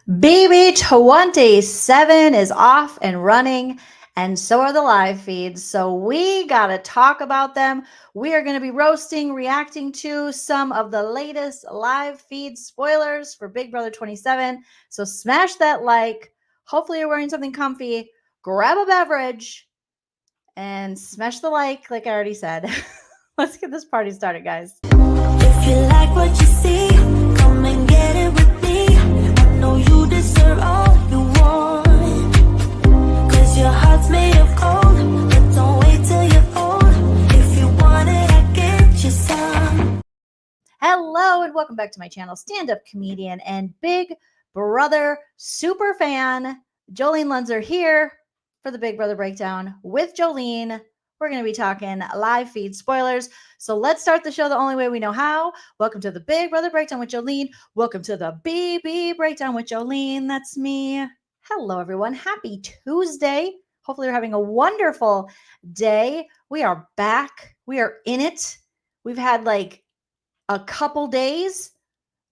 BB27 is off and running, and so are the live feeds. So we got to talk about them. We are going to be roasting, reacting to some of the latest live feed spoilers for Big Brother 27. So smash that like. Hopefully you're wearing something comfy. Grab a beverage and smash the like I already said. Let's get this party started, guys. If you like what you see, come and get it with me. I know you deserve all you want, 'cause your heart's made of gold. But don't wait till you're old. If you want it, I get you some. Hello and welcome back to my channel, stand-up comedian and Big Brother super fan Joleen Lunzer here for the Big Brother Breakdown with Joleen. We're going to be talking live feed spoilers. So let's start the show the only way we know how. Welcome to the Big Brother Breakdown with Joleen. Welcome to the BB Breakdown with Joleen. That's me. Hello, everyone. Happy Tuesday. Hopefully you're having a wonderful day. We are back. We are in it. We've had like a couple days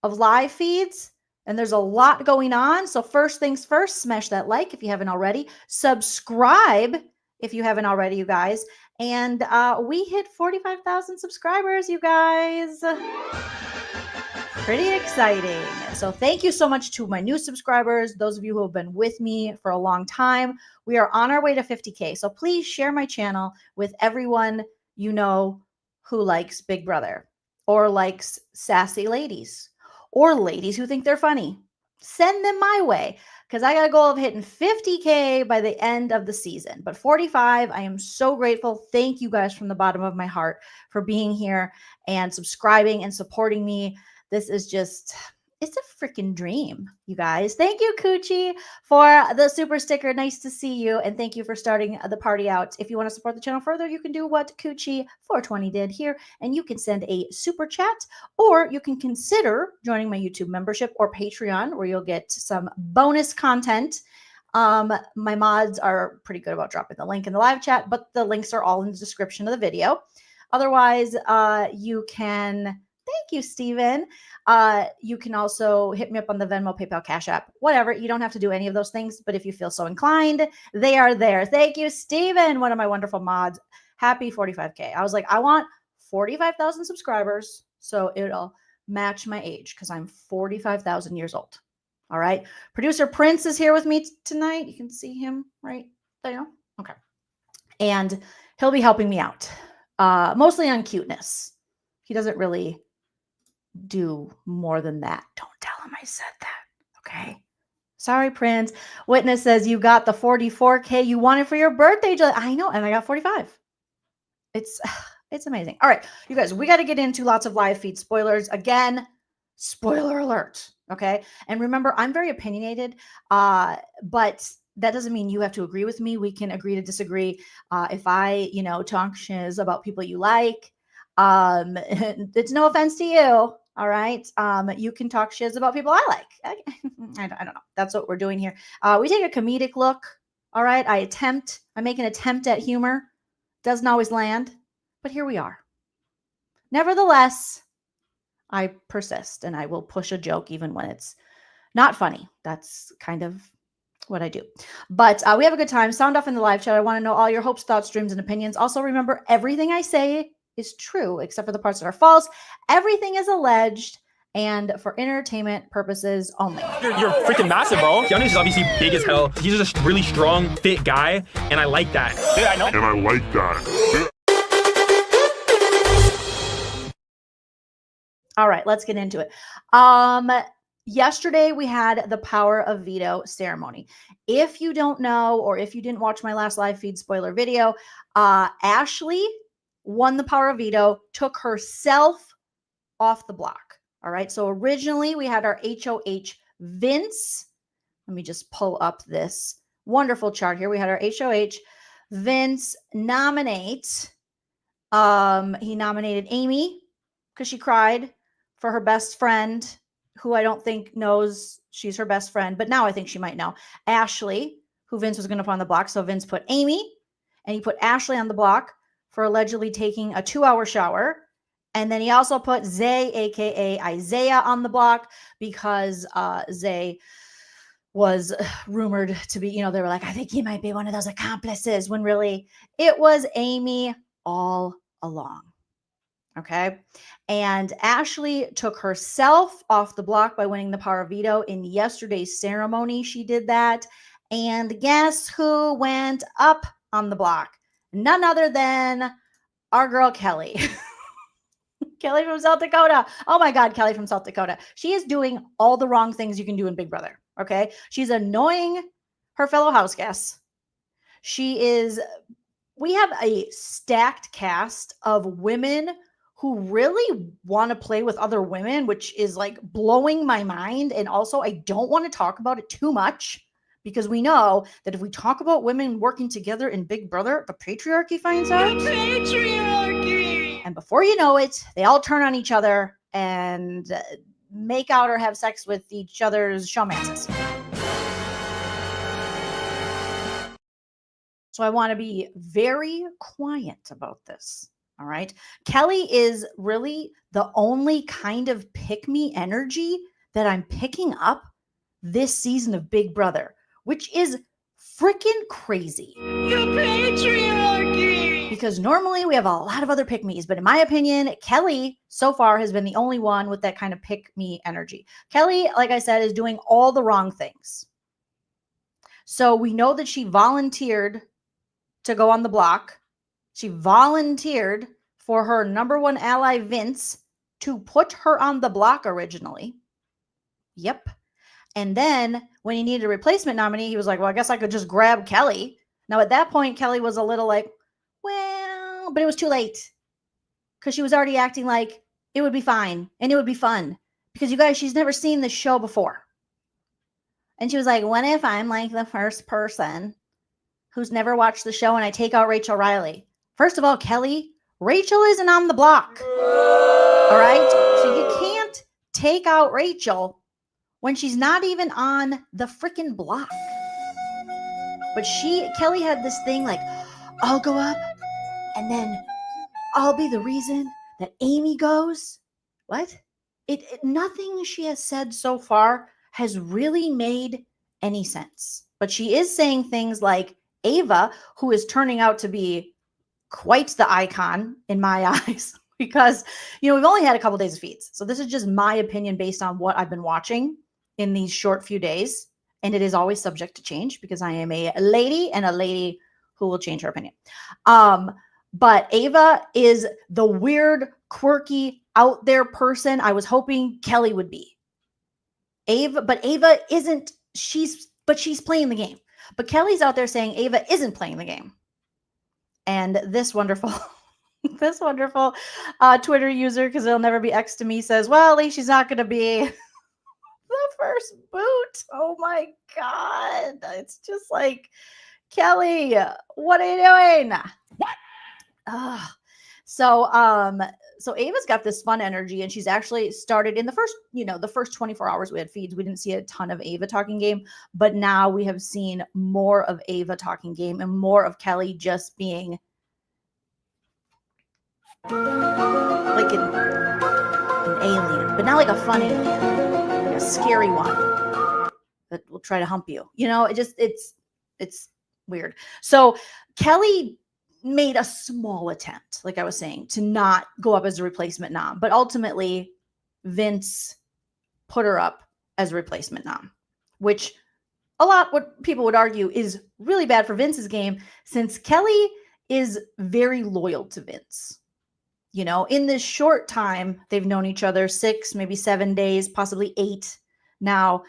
of live feeds, and there's a lot going on. So first things first, smash that like if you haven't already. Subscribe if you haven't already, you guys. And we hit 45,000 subscribers, you guys. Pretty exciting. So thank you so much to my new subscribers, those of you who have been with me for a long time. We are on our way to 50K. So please share my channel with everyone you know who likes Big Brother or likes sassy ladies or ladies who think they're funny. Send them my way, because I got a goal of hitting 50K by the end of the season. But 45, I am so grateful. Thank you guys from the bottom of my heart for being here and subscribing and supporting me. This is just, it's a freaking dream, you guys. Thank you, Coochie, for the super sticker. Nice to see you. And thank you for starting the party out. If you want to support the channel further, you can do what Coochie420 did here, and you can send a super chat, or you can consider joining my YouTube membership or Patreon, where you'll get some bonus content. My mods are pretty good about dropping the link in the live chat, but the links are all in the description of the video. Otherwise, you can... Thank you, Steven. You can also hit me up on the Venmo, PayPal, Cash App, whatever. You don't have to do any of those things, but if you feel so inclined, they are there. Thank you, Steven, one of my wonderful mods. Happy 45K. I was like, I want 45,000 subscribers so it'll match my age, because I'm 45,000 years old. All right. Producer Prince is here with me tonight. You can see him right there. Okay. And he'll be helping me out, mostly on cuteness. He doesn't really do more than that. Don't tell him I said that. Okay. Sorry, Prince. Witness says you got the 44K you wanted for your birthday. I know, and I got 45. It's amazing. All right, you guys, we got to get into lots of live feed spoilers. Again, spoiler alert. Okay. And remember, I'm very opinionated, but that doesn't mean you have to agree with me. We can agree to disagree. If I, talk shiz about people you like, it's no offense to you. All right. You can talk shiz about people I like. I don't know. That's what we're doing here. We take a comedic look. All right. I make an attempt at humor. Doesn't always land, but here we are. Nevertheless, I persist, and I will push a joke even when it's not funny. That's kind of what I do. But we have a good time. Sound off in the live chat. I want to know all your hopes, thoughts, dreams, and opinions. Also, remember, everything I say is true, except for the parts that are false. Everything is alleged and for entertainment purposes only. You're freaking massive, bro. Keanu is obviously big as hell. He's just a really strong, fit guy, and I like that. Yeah, I know. And I like that. All right, let's get into it. Yesterday, we had the Power of Veto ceremony. If you don't know, or if you didn't watch my last live feed spoiler video, Ashley won the Power of Veto, took herself off the block. All right. So originally we had our HOH Vince. Let me just pull up this wonderful chart here. We had our HOH Vince nominate. He nominated Amy because she cried for her best friend, who I don't think knows she's her best friend, but now I think she might know. Ashley, who Vince was going to put on the block. So Vince put Amy, and he put Ashley on the block for allegedly taking a 2-hour shower. And then he also put Zay, aka Isaiah, on the block because Zay was rumored to be, they were like, I think he might be one of those accomplices, when really it was Amy all along. Okay. And Ashley took herself off the block by winning the power of veto in yesterday's ceremony. She did that. And guess who went up on the block? None other than our girl, Kelly. Kelly from South Dakota. Oh my God, Kelly from South Dakota. She is doing all the wrong things you can do in Big Brother. Okay. She's annoying her fellow house guests. We have a stacked cast of women who really want to play with other women, which is like blowing my mind. And also, I don't want to talk about it too much, because we know that if we talk about women working together in Big Brother, the patriarchy finds out. The patriarchy! And before you know it, they all turn on each other and make out or have sex with each other's showmances. So I want to be very quiet about this. All right. Kelly is really the only kind of pick-me energy that I'm picking up this season of Big Brother, which is freaking crazy. The patriarchy! Because normally we have a lot of other pick-me's, but in my opinion, Kelly so far has been the only one with that kind of pick-me energy. Kelly, like I said, is doing all the wrong things. So we know that she volunteered to go on the block. She volunteered for her number one ally, Vince, to put her on the block originally. Yep. And then when he needed a replacement nominee, he was like, well, I guess I could just grab Kelly. Now, at that point, Kelly was a little like, well, but it was too late, because she was already acting like it would be fine and it would be fun, because you guys, she's never seen this show before. And she was like, what if I'm like the first person who's never watched the show and I take out Rachel Riley? First of all, Kelly, Rachel isn't on the block. All right? So you can't take out Rachel when she's not even on the freaking block. But Kelly had this thing like, I'll go up and then I'll be the reason that Amy goes. What? Nothing she has said so far has really made any sense. But she is saying things like Ava, who is turning out to be quite the icon in my eyes, because, we've only had a couple days of feeds. So this is just my opinion based on what I've been watching in these short few days. And it is always subject to change, because I am a lady, and a lady who will change her opinion. But Ava is the weird, quirky, out there person I was hoping Kelly would be. But Ava isn't, she's playing the game. But Kelly's out there saying Ava isn't playing the game. And this wonderful Twitter user, because it'll never be X to me, says, well, at least she's not going to be the first boot. Oh my God. It's just like, Kelly, what are you doing? What? So Ava's got this fun energy, and she's actually started in the first 24 hours we had feeds. We didn't see a ton of Ava talking game, but now we have seen more of Ava talking game and more of Kelly just being like an alien, but not like a fun alien, like a scary one that will try to hump you. It's weird. So Kelly made a small attempt, like I was saying, to not go up as a replacement nom, but ultimately Vince put her up as a replacement nom, which what people would argue is really bad for Vince's game, since Kelly is very loyal to Vince. In this short time they've known each other, 6, maybe 7 days, possibly 8 now.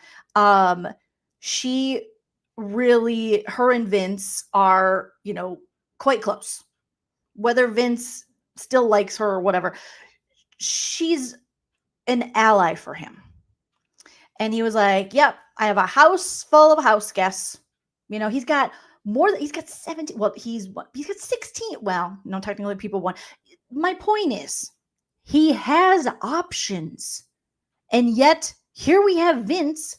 She really, her and Vince are, quite close. Whether Vince still likes her or whatever, she's an ally for him. And he was like, yep, I have a house full of house guests. He's got 17. Well, he's got 16. Well, no, technically people won. My point is, he has options. And yet here we have Vince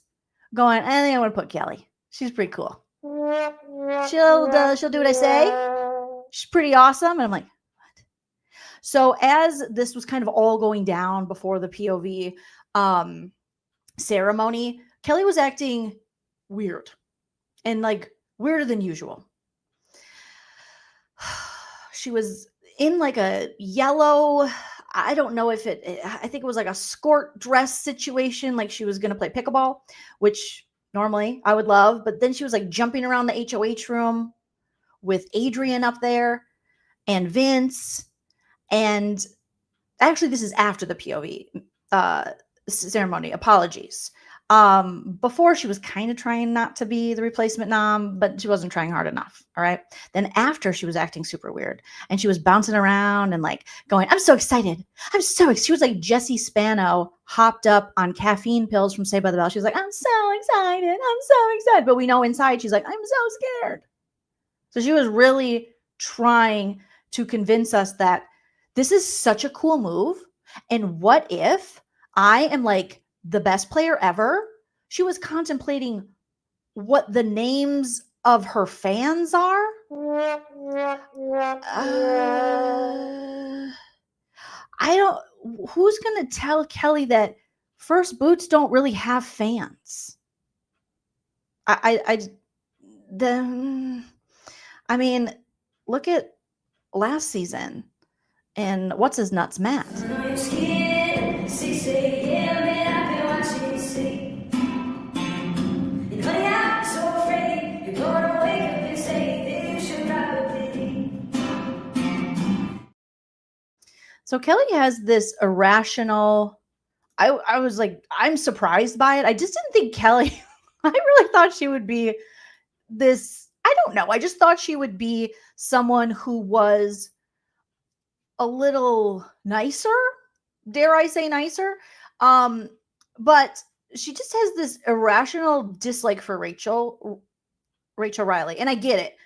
going, I think I want to put Kelly. She's pretty cool. She'll do what I say. She's pretty awesome. And I'm like, what? So as this was kind of all going down before the POV ceremony, Kelly was acting weird and like weirder than usual. She was in like a yellow, I don't know if I think it was like a skirt dress situation. Like she was going to play pickleball, which normally I would love. But then she was like jumping around the HOH room with Adrian up there and Vince. And actually, this is after the POV ceremony. Apologies. Before she was kind of trying not to be the replacement nom, but she wasn't trying hard enough. All right. Then after, she was acting super weird and she was bouncing around and like going, I'm so excited. I'm so excited. She was like Jesse Spano hopped up on caffeine pills from Saved by the Bell. She was like, I'm so excited. I'm so excited. But we know inside she's like, I'm so scared. So she was really trying to convince us that this is such a cool move. And what if I am like the best player ever? She was contemplating what the names of her fans are. I don't, who's going to tell Kelly that First Boots don't really have fans? I mean, look at last season and what's his nuts, Matt. So Kelly has this irrational, I was like, I'm surprised by it. I just didn't think Kelly, I really thought she would be this, I don't know. I just thought she would be someone who was a little nicer, dare I say nicer. But she just has this irrational dislike for Rachel Riley. And I get it.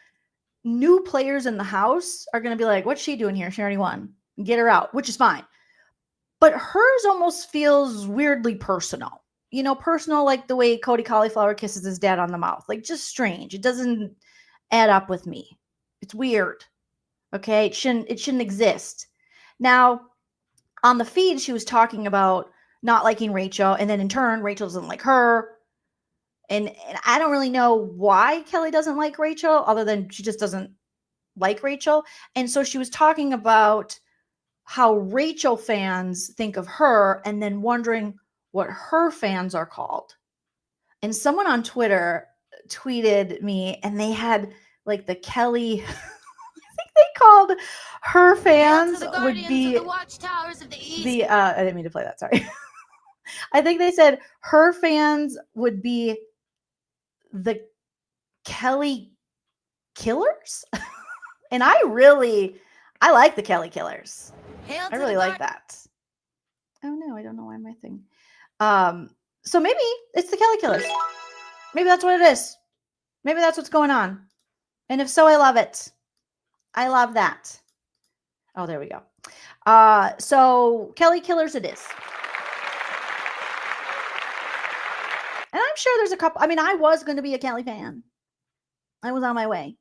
New players in the house are going to be like, what's she doing here? She already won. Get her out, which is fine. But hers almost feels weirdly personal. You know, personal like the way Cody Cauliflower kisses his dad on the mouth. Like just strange. It doesn't add up with me. It's weird. Okay? It shouldn't exist. Now, on the feed, she was talking about not liking Rachel, and then in turn, Rachel doesn't like her. And I don't really know why Kelly doesn't like Rachel, other than she just doesn't like Rachel. And so she was talking about how Rachel fans think of her and then wondering what her fans are called. And someone on Twitter tweeted me and they had like the Kelly, I think they called her fans would be the watchtowers of the East. I didn't mean to play that. Sorry. I think they said her fans would be the Kelly Killers. And I like the Kelly Killers. I really like that. Oh no, I don't know why my thing. So maybe it's the Kelly Killers. Maybe that's what it is. Maybe that's what's going on. And if so, I love it. I love that. Oh, there we go. So Kelly Killers it is. And I'm sure there's a couple. I mean, I was going to be a Kelly fan. I was on my way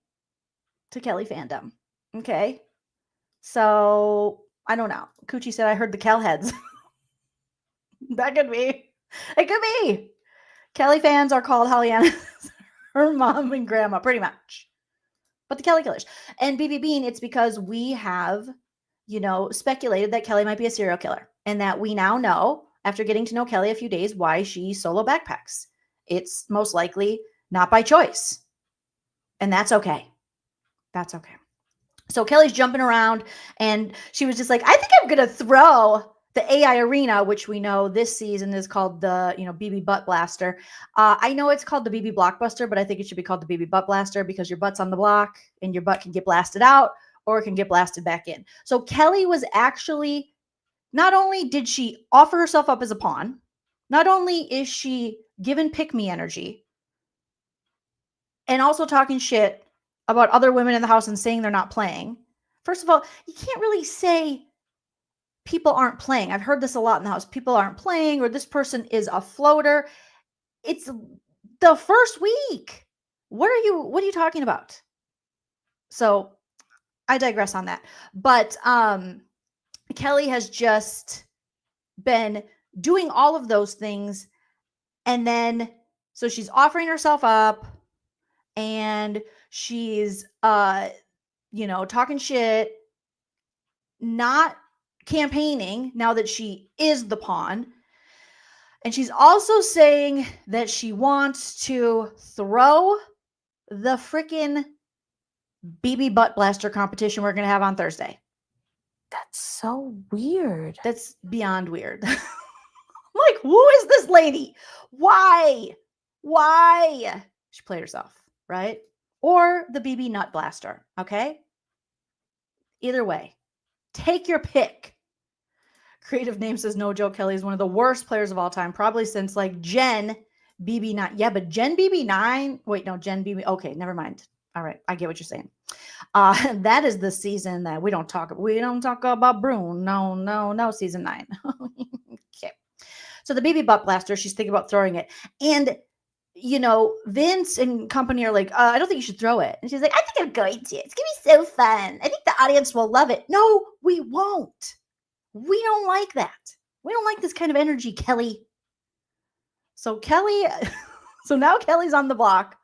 to Kelly fandom. Okay. So I don't know. Coochie said, I heard the Kel heads. That could be. It could be. Kelly fans are called Hollyana, her mom and grandma, pretty much. But the Kelly Killers. And BB Bean, it's because we have, speculated that Kelly might be a serial killer. And that we now know, after getting to know Kelly a few days, why she solo backpacks. It's most likely not by choice. And that's okay. That's okay. So Kelly's jumping around and she was just like, I think I'm going to throw the AI arena, which we know this season is called the, BB Butt Blaster. I know it's called the BB Blockbuster, but I think it should be called the BB Butt Blaster because your butt's on the block and your butt can get blasted out or it can get blasted back in. So Kelly was actually, not only did she offer herself up as a pawn, not only is she given pick-me energy and also talking shit about other women in the house and saying they're not playing. First of all, you can't really say people aren't playing. I've heard this a lot in the house. People aren't playing or this person is a floater. It's the first week. What are you talking about? So I digress on that. But Kelly has just been doing all of those things and then So she's offering herself up and she's talking shit, not campaigning now that she is the pawn. And she's also saying that she wants to throw the freaking BB butt blaster competition we're going to have on Thursday. That's so weird. That's beyond weird. Like, who is this lady? Why? She played herself, right? Or the BB nut blaster, okay? Either way, take your pick. Creative Name says, no joke, Kelly is one of the worst players of all time, probably since like Jen BB9. Yeah, but Jen BB9. Wait, no, Jen BB. Okay, never mind. All right, I get what you're saying. That is the season that we don't talk about Brune. No, season 9. Okay. So the BB butt blaster, she's thinking about throwing it. And Vince and company are like, I don't think you should throw it. And she's like, I think I'm going to. It's going to be so fun. I think the audience will love it. No, we won't. We don't like that. We don't like this kind of energy, Kelly. So now Kelly's on the block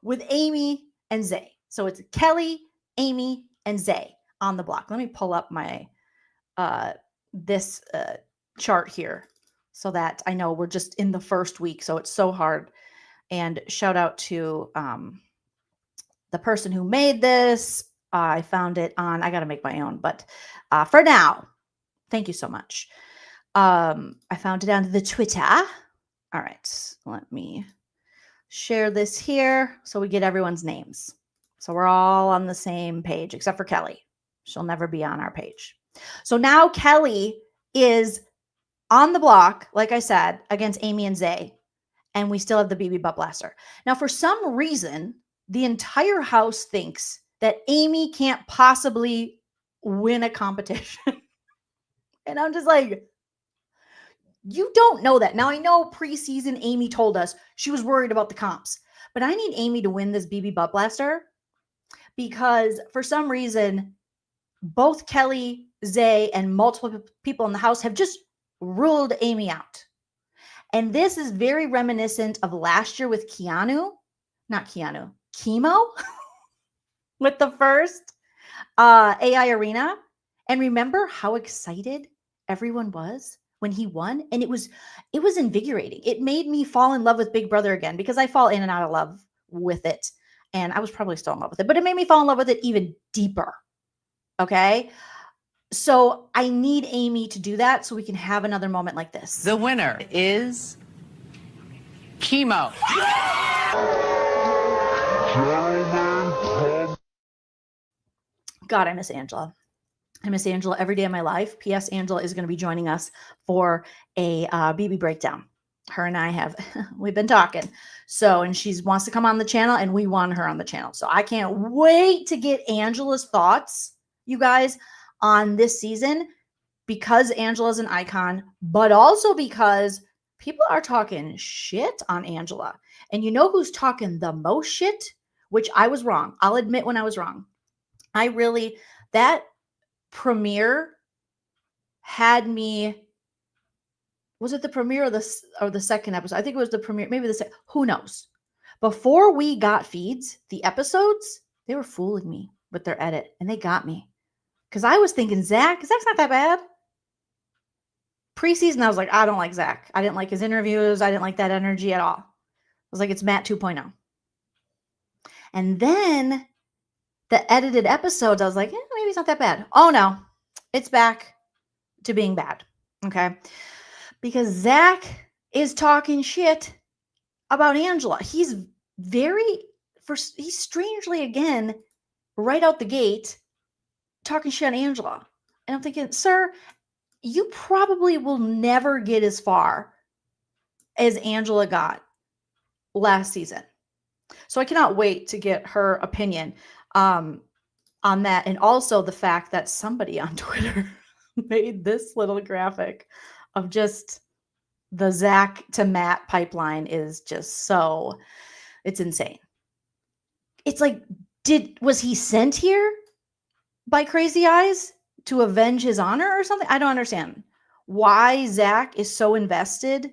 with Amy and Zay. So it's Kelly, Amy, and Zay on the block. Let me pull up my this chart here so that I know we're just in the first week. So it's so hard. And shout out to the person who made this. I found it on, I got to make my own, but for now, thank you so much. I found it on the Twitter. All right, let me share this here so we get everyone's names. So we're all on the same page, except for Kelly. She'll never be on our page. So now Kelly is on the block, like I said, against Amy and Zay. And we still have the BB butt blaster. Now, for some reason, the entire house thinks that Amy can't possibly win a competition. And I'm just like, you don't know that. Now, I know preseason Amy told us she was worried about the comps, but I need Amy to win this BB butt blaster because for some reason, both Kelly, Zay, and multiple people in the house have just ruled Amy out. And this is very reminiscent of last year with Chemo with the first AI arena. And remember how excited everyone was when he won? And it was invigorating. It made me fall in love with Big Brother again because I fall in and out of love with it. And I was probably still in love with it, but it made me fall in love with it even deeper. Okay. So I need Amy to do that so we can have another moment like this. The winner is Chemo. God, I miss Angela. I miss Angela every day of my life. P.S. Angela is going to be joining us for a BB breakdown. Her and I we've been talking. So, and she wants to come on the channel and we want her on the channel. So I can't wait to get Angela's thoughts, you guys, on this season because Angela's an icon, but also because people are talking shit on Angela. And you know who's talking the most shit? Which I was wrong. I'll admit when I was wrong. That premiere had me, was it the premiere or the second episode? I think it was the premiere, maybe the second, who knows? Before we got feeds, the episodes, they were fooling me with their edit and they got me. Because I was thinking, Zach's not that bad. Preseason, I was like, I don't like Zach. I didn't like his interviews. I didn't like that energy at all. I was like, it's Matt 2.0. And then the edited episodes, I was like, maybe it's not that bad. Oh, no. It's back to being bad. Okay. Because Zach is talking shit about Angela. He's strangely, again, right out the gate, talking shit on Angela. And I'm thinking, sir, you probably will never get as far as Angela got last season. So I cannot wait to get her opinion on that. And also the fact that somebody on Twitter made this little graphic of just the Zach to Matt pipeline is just so, it's insane. It's like, was he sent here by Crazy Eyes to avenge his honor or something? I don't understand why Zach is so invested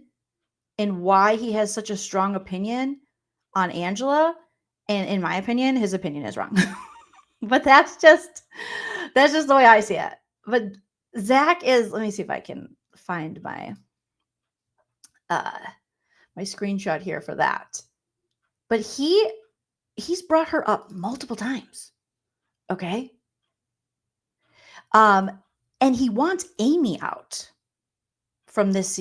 and why he has such a strong opinion on Angela. And in my opinion, his opinion is wrong. But that's just the way I see it. But Zach is, let me see if I can find my my screenshot here for that. But he's brought her up multiple times. Okay? And he wants Amy out from this,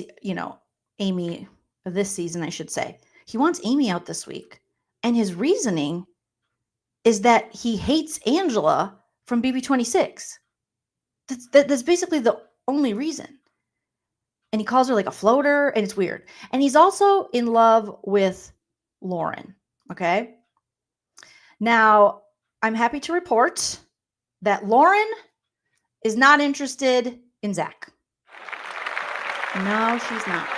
Amy of this season, I should say. He wants Amy out this week. And his reasoning is that he hates Angela from BB26. That's basically the only reason. And he calls her like a floater, and it's weird. And he's also in love with Lauren. Okay? Now, I'm happy to report that Lauren is not interested in Zach. No, she's not.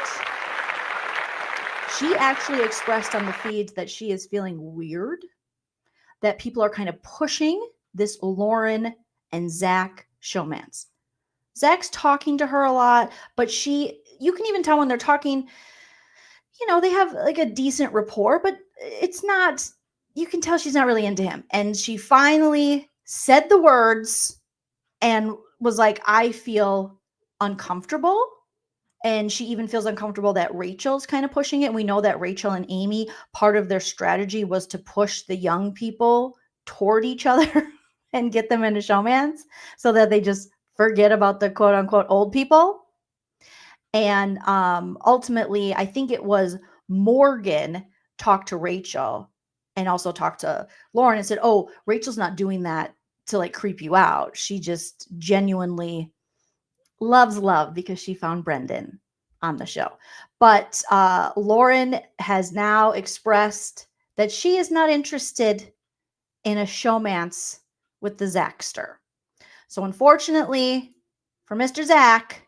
She actually expressed on the feeds that she is feeling weird, that people are kind of pushing this Lauren and Zach showmance. Zach's talking to her a lot, but you can even tell when they're talking, they have like a decent rapport, but it's not, you can tell she's not really into him. And she finally said the words and was like, I feel uncomfortable. And she even feels uncomfortable that Rachel's kind of pushing it. We know that Rachel and Amy, part of their strategy was to push the young people toward each other and get them into showmance so that they just forget about the quote unquote old people. And ultimately, I think it was Morgan talked to Rachel and also talked to Lauren and said, oh, Rachel's not doing that to like creep you out. She just genuinely loves love because she found Brendan on the show. But Lauren has now expressed that she is not interested in a showmance with the Zachster. So unfortunately for Mr. Zach,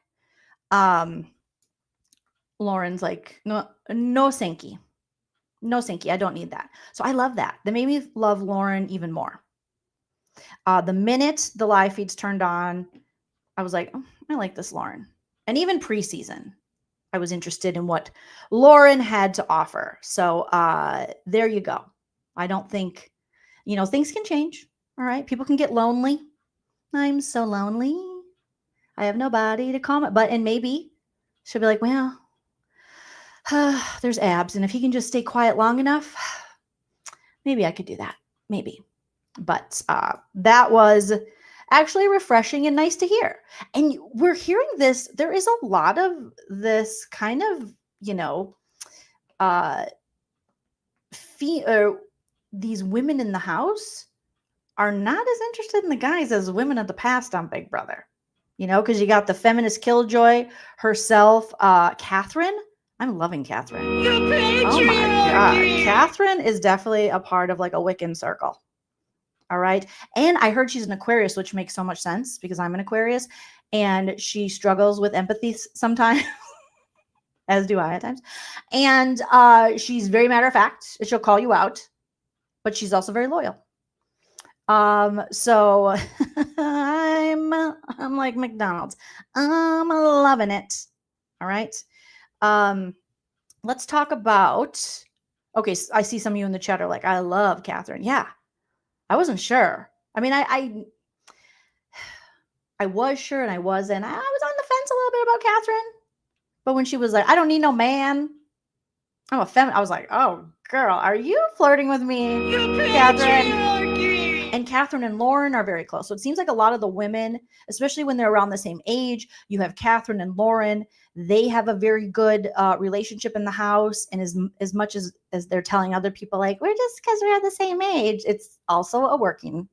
Lauren's like, no thanky. No thanky. I don't need that. So I love that. That made me love Lauren even more. The minute the live feeds turned on, I was like, oh, I like this Lauren. And even preseason, I was interested in what Lauren had to offer. So there you go. I don't think, things can change. All right. People can get lonely. I'm so lonely. I have nobody to call me. And maybe she'll be like, well, there's Abs. And if he can just stay quiet long enough, maybe I could do that. Maybe. But that was actually refreshing and nice to hear. And we're hearing this. There is a lot of this kind of, these women in the house are not as interested in the guys as women of the past on Big Brother. Because you got the feminist killjoy herself, Catherine. I'm loving Catherine. Oh my God. Catherine is definitely a part of like a Wiccan circle. All right. And I heard she's an Aquarius, which makes so much sense because I'm an Aquarius and she struggles with empathy sometimes, as do I at times. And she's very matter of fact. She'll call you out, but she's also very loyal. So I'm like McDonald's. I'm loving it. All right. Let's talk about, okay. So I see some of you in the chat are like, I love Catherine. Yeah. I wasn't sure. I mean, I was sure and I wasn't. I was on the fence a little bit about Catherine. But when she was like, I don't need no man. I'm a feminist. I was like, oh, girl, are you flirting with me, Catherine? And Catherine and Lauren are very close. So it seems like a lot of the women, especially when they're around the same age, you have Catherine and Lauren. They have a very good relationship in the house. And as much as they're telling other people, like, we're just because we're the same age, it's also a working,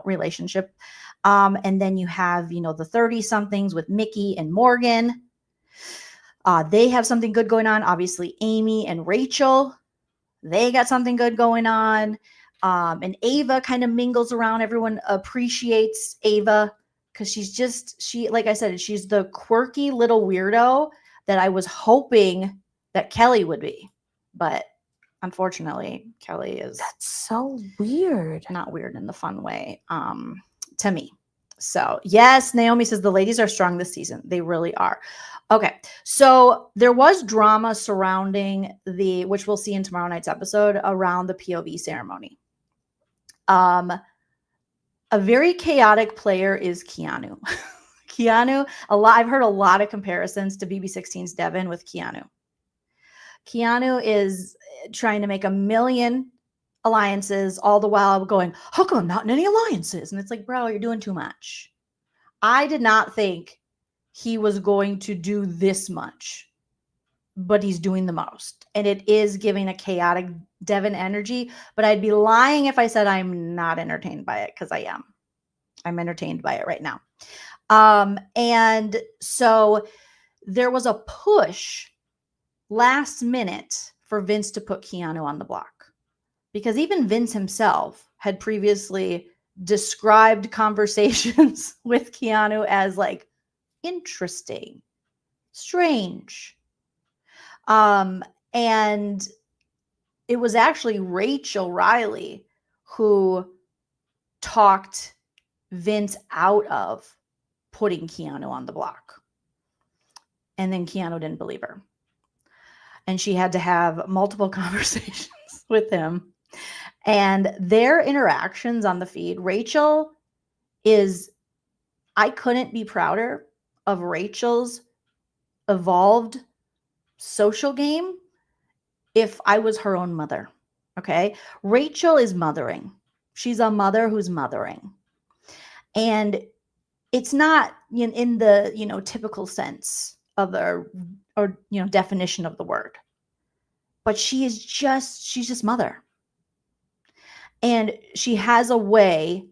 relationship. And then you have, the 30-somethings with Mickey and Morgan. They have something good going on. Obviously, Amy and Rachel, they got something good going on. And Ava kind of mingles around. Everyone appreciates Ava because she, like I said, she's the quirky little weirdo that I was hoping that Kelly would be. But unfortunately, Kelly is That's so weird. not weird in the fun way to me. So yes, Naomi says the ladies are strong this season. They really are. Okay, so there was drama surrounding which we'll see in tomorrow night's episode, around the POV ceremony. A very chaotic player is Keanu. Keanu, I've heard a lot of comparisons to BB16's Devin with Keanu. Keanu is trying to make a million alliances, all the while going, how come I'm not in any alliances? And it's like, bro, you're doing too much. I did not think he was going to do this much, but he's doing the most. And it is giving a chaotic Devin energy, but I'd be lying if I said I'm not entertained by it, because I am. I'm entertained by it right now. And so there was a push last minute for Vince to put Keanu on the block, because even Vince himself had previously described conversations with Keanu as like interesting, strange. And it was actually Rachel Riley who talked Vince out of putting Keanu on the block. And then Keanu didn't believe her. And she had to have multiple conversations with him. And their interactions on the feed, I couldn't be prouder of Rachel's evolved social game if I was her own mother. Okay. Rachel is mothering. She's a mother who's mothering. And it's not in the, typical sense of definition of the word, but she's just mother. And she has a way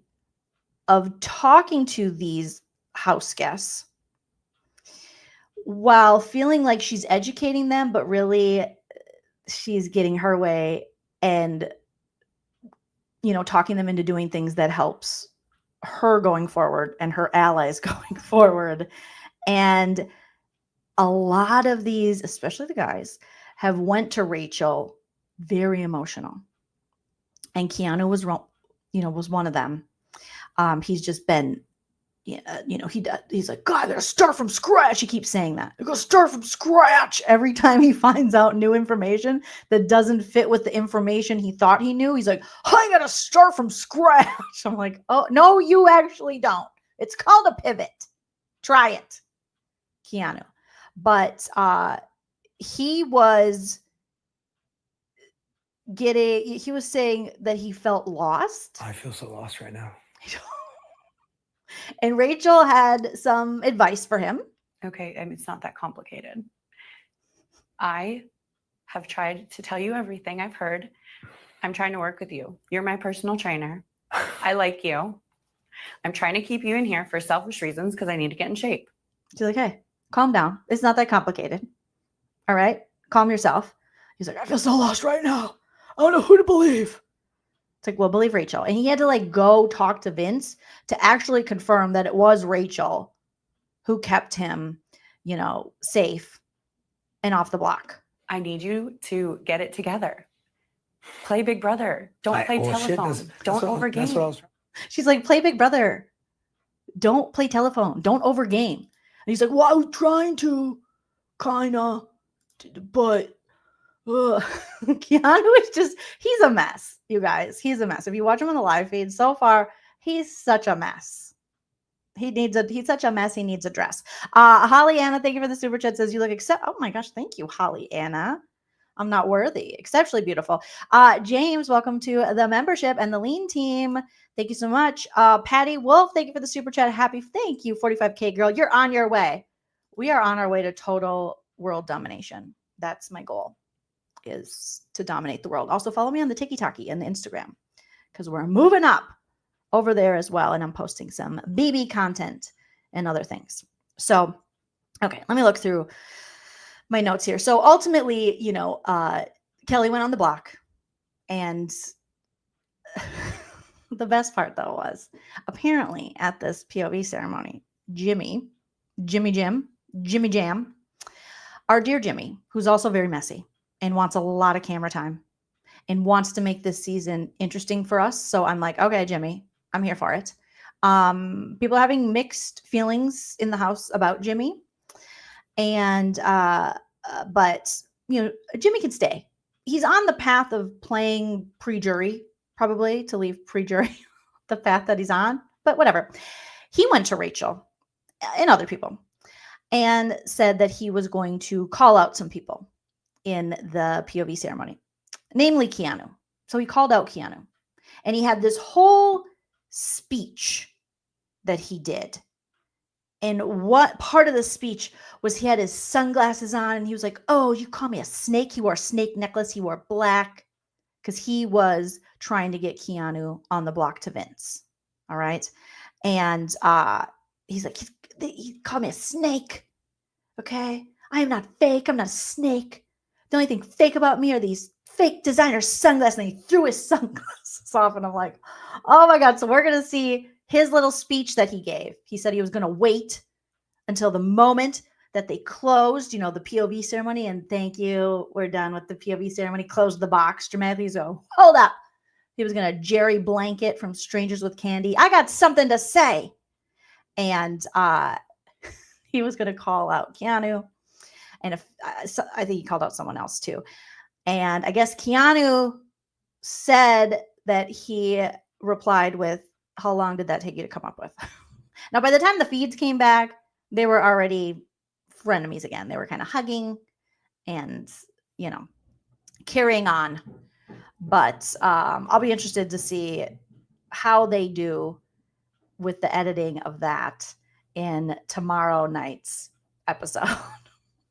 of talking to these house guests while feeling like she's educating them, but really she's getting her way and, talking them into doing things that helps her going forward and her allies going forward. And a lot of these, especially the guys, have went to Rachel very emotional. And Keanu was one of them. He's just been, he's like, God, I gotta start from scratch. He keeps saying that. I gotta start from scratch every time he finds out new information that doesn't fit with the information he thought he knew. He's like, I gotta start from scratch. I'm like, oh, no, you actually don't. It's called a pivot. Try it, Keanu. But he was saying that he felt lost. I feel so lost right now. And Rachel had some advice for him. Okay, it's not that complicated. I have tried to tell you everything I've heard. I'm trying to work with you. You're my personal trainer. I like you. I'm trying to keep you in here for selfish reasons because I need to get in shape. She's like, hey, calm down. It's not that complicated. All right? Calm yourself. He's like, I feel so lost right now. I don't know who to believe. It's like, well, believe Rachel. And he had to go talk to Vince to actually confirm that it was Rachel who kept him, safe and off the block. I need you to get it together. Play Big Brother. Don't play telephone. Don't overgame. She's like, play Big Brother. Don't play telephone. Don't overgame. And he's like, well, I was trying to kind of, but Keanu is he's a mess, you guys. He's a mess. If you watch him on the live feed so far, he's such a mess. He's such a mess. He needs a dress. Holly Anna, thank you for the super chat. Says you look oh my gosh, thank you, Holly Anna. I'm not worthy. Exceptionally beautiful. James, welcome to the membership and the lean team. Thank you so much. Patty Wolf, thank you for the super chat. Thank you, 45K girl. You're on your way. We are on our way to total world domination. That's my goal, is to dominate the world. Also follow me on the TikTok and the Instagram, because we're moving up over there as well. And I'm posting some BB content and other things. So, okay, let me look through my notes here. So ultimately, Kelly went on the block, and the best part though was apparently at this POV ceremony, Jimmy Jam, our dear Jimmy, who's also very messy and wants a lot of camera time and wants to make this season interesting for us. So I'm like, okay, Jimmy, I'm here for it. People are having mixed feelings in the house about Jimmy. And but Jimmy can stay. He's on the path of playing pre-jury, probably to leave pre-jury the path that he's on, but whatever. He went to Rachel and other people and said that he was going to call out some people in the POV ceremony, namely Keanu. So he called out Keanu, and he had this whole speech that he did. And what part of the speech was he had his sunglasses on, and he was like, "Oh, you call me a snake?" He wore a snake necklace. He wore black because he was trying to get Keanu on the block to Vince. All right. And he's like, he called me a snake. Okay. I am not fake. I'm not a snake. The only thing fake about me are these fake designer sunglasses. And he threw his sunglasses off. And I'm like, oh my God. So we're going to see his little speech that he gave. He said he was going to wait until the moment that they closed, the POV ceremony. And thank you. We're done with the POV ceremony. Closed the box dramatically. So hold up. He was going to Jerry Blanket from Strangers with Candy. I got something to say. And he was going to call out Keanu. And I think he called out someone else too. And I guess Keanu said that he replied with, "How long did that take you to come up with?" Now, by the time the feeds came back, they were already frenemies again. They were kind of hugging and, carrying on. But I'll be interested to see how they do with the editing of that in tomorrow night's episode.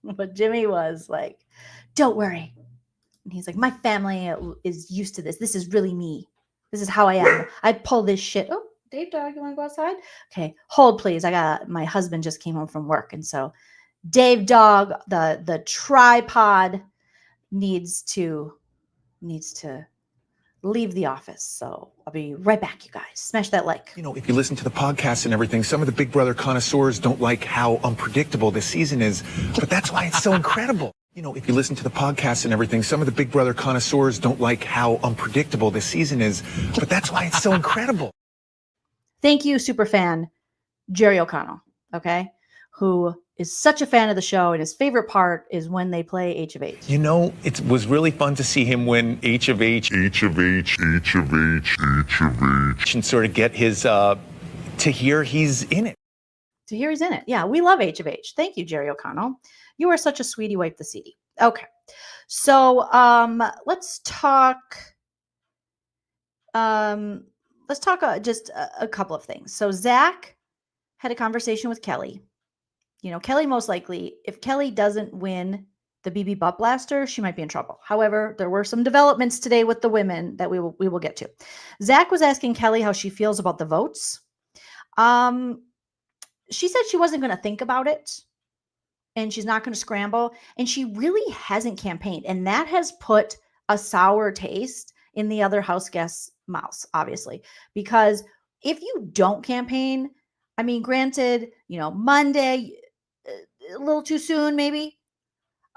But Jimmy was like, "Don't worry." And he's like, "My family is used to this. This is really me. This is how I am. I pull this shit." Oh, Dave Dog, you want to go outside? Okay, hold please. My husband just came home from work. And so Dave Dog, the tripod needs to leave the office. So I'll be right back, you guys. Smash that like. If you listen to the podcast and everything, some of the Big Brother connoisseurs don't like how unpredictable this season is, but that's why it's so incredible. If you listen to the podcast and everything, some of the Big Brother connoisseurs don't like how unpredictable this season is, but that's why it's so incredible. Thank you, superfan Jerry O'Connell, okay, who is such a fan of the show, and his favorite part is when they play H of H. It was really fun to see him win H of H, and sort of get his, to hear he's in it. To hear he's in it. Yeah, we love H of H. Thank you, Jerry O'Connell. You are such a sweetie. Wipe the seedy. Okay, so let's talk. Just a couple of things. So Zach had a conversation with Kelly. Kelly most likely, if Kelly doesn't win the BB Butt Blaster, she might be in trouble. However, there were some developments today with the women that we will get to. Zach was asking Kelly how she feels about the votes. She said she wasn't going to think about it, and she's not going to scramble, and she really hasn't campaigned, and that has put a sour taste in the other house guests' mouths, obviously, because if you don't campaign, I mean, granted, Monday, a little too soon, maybe.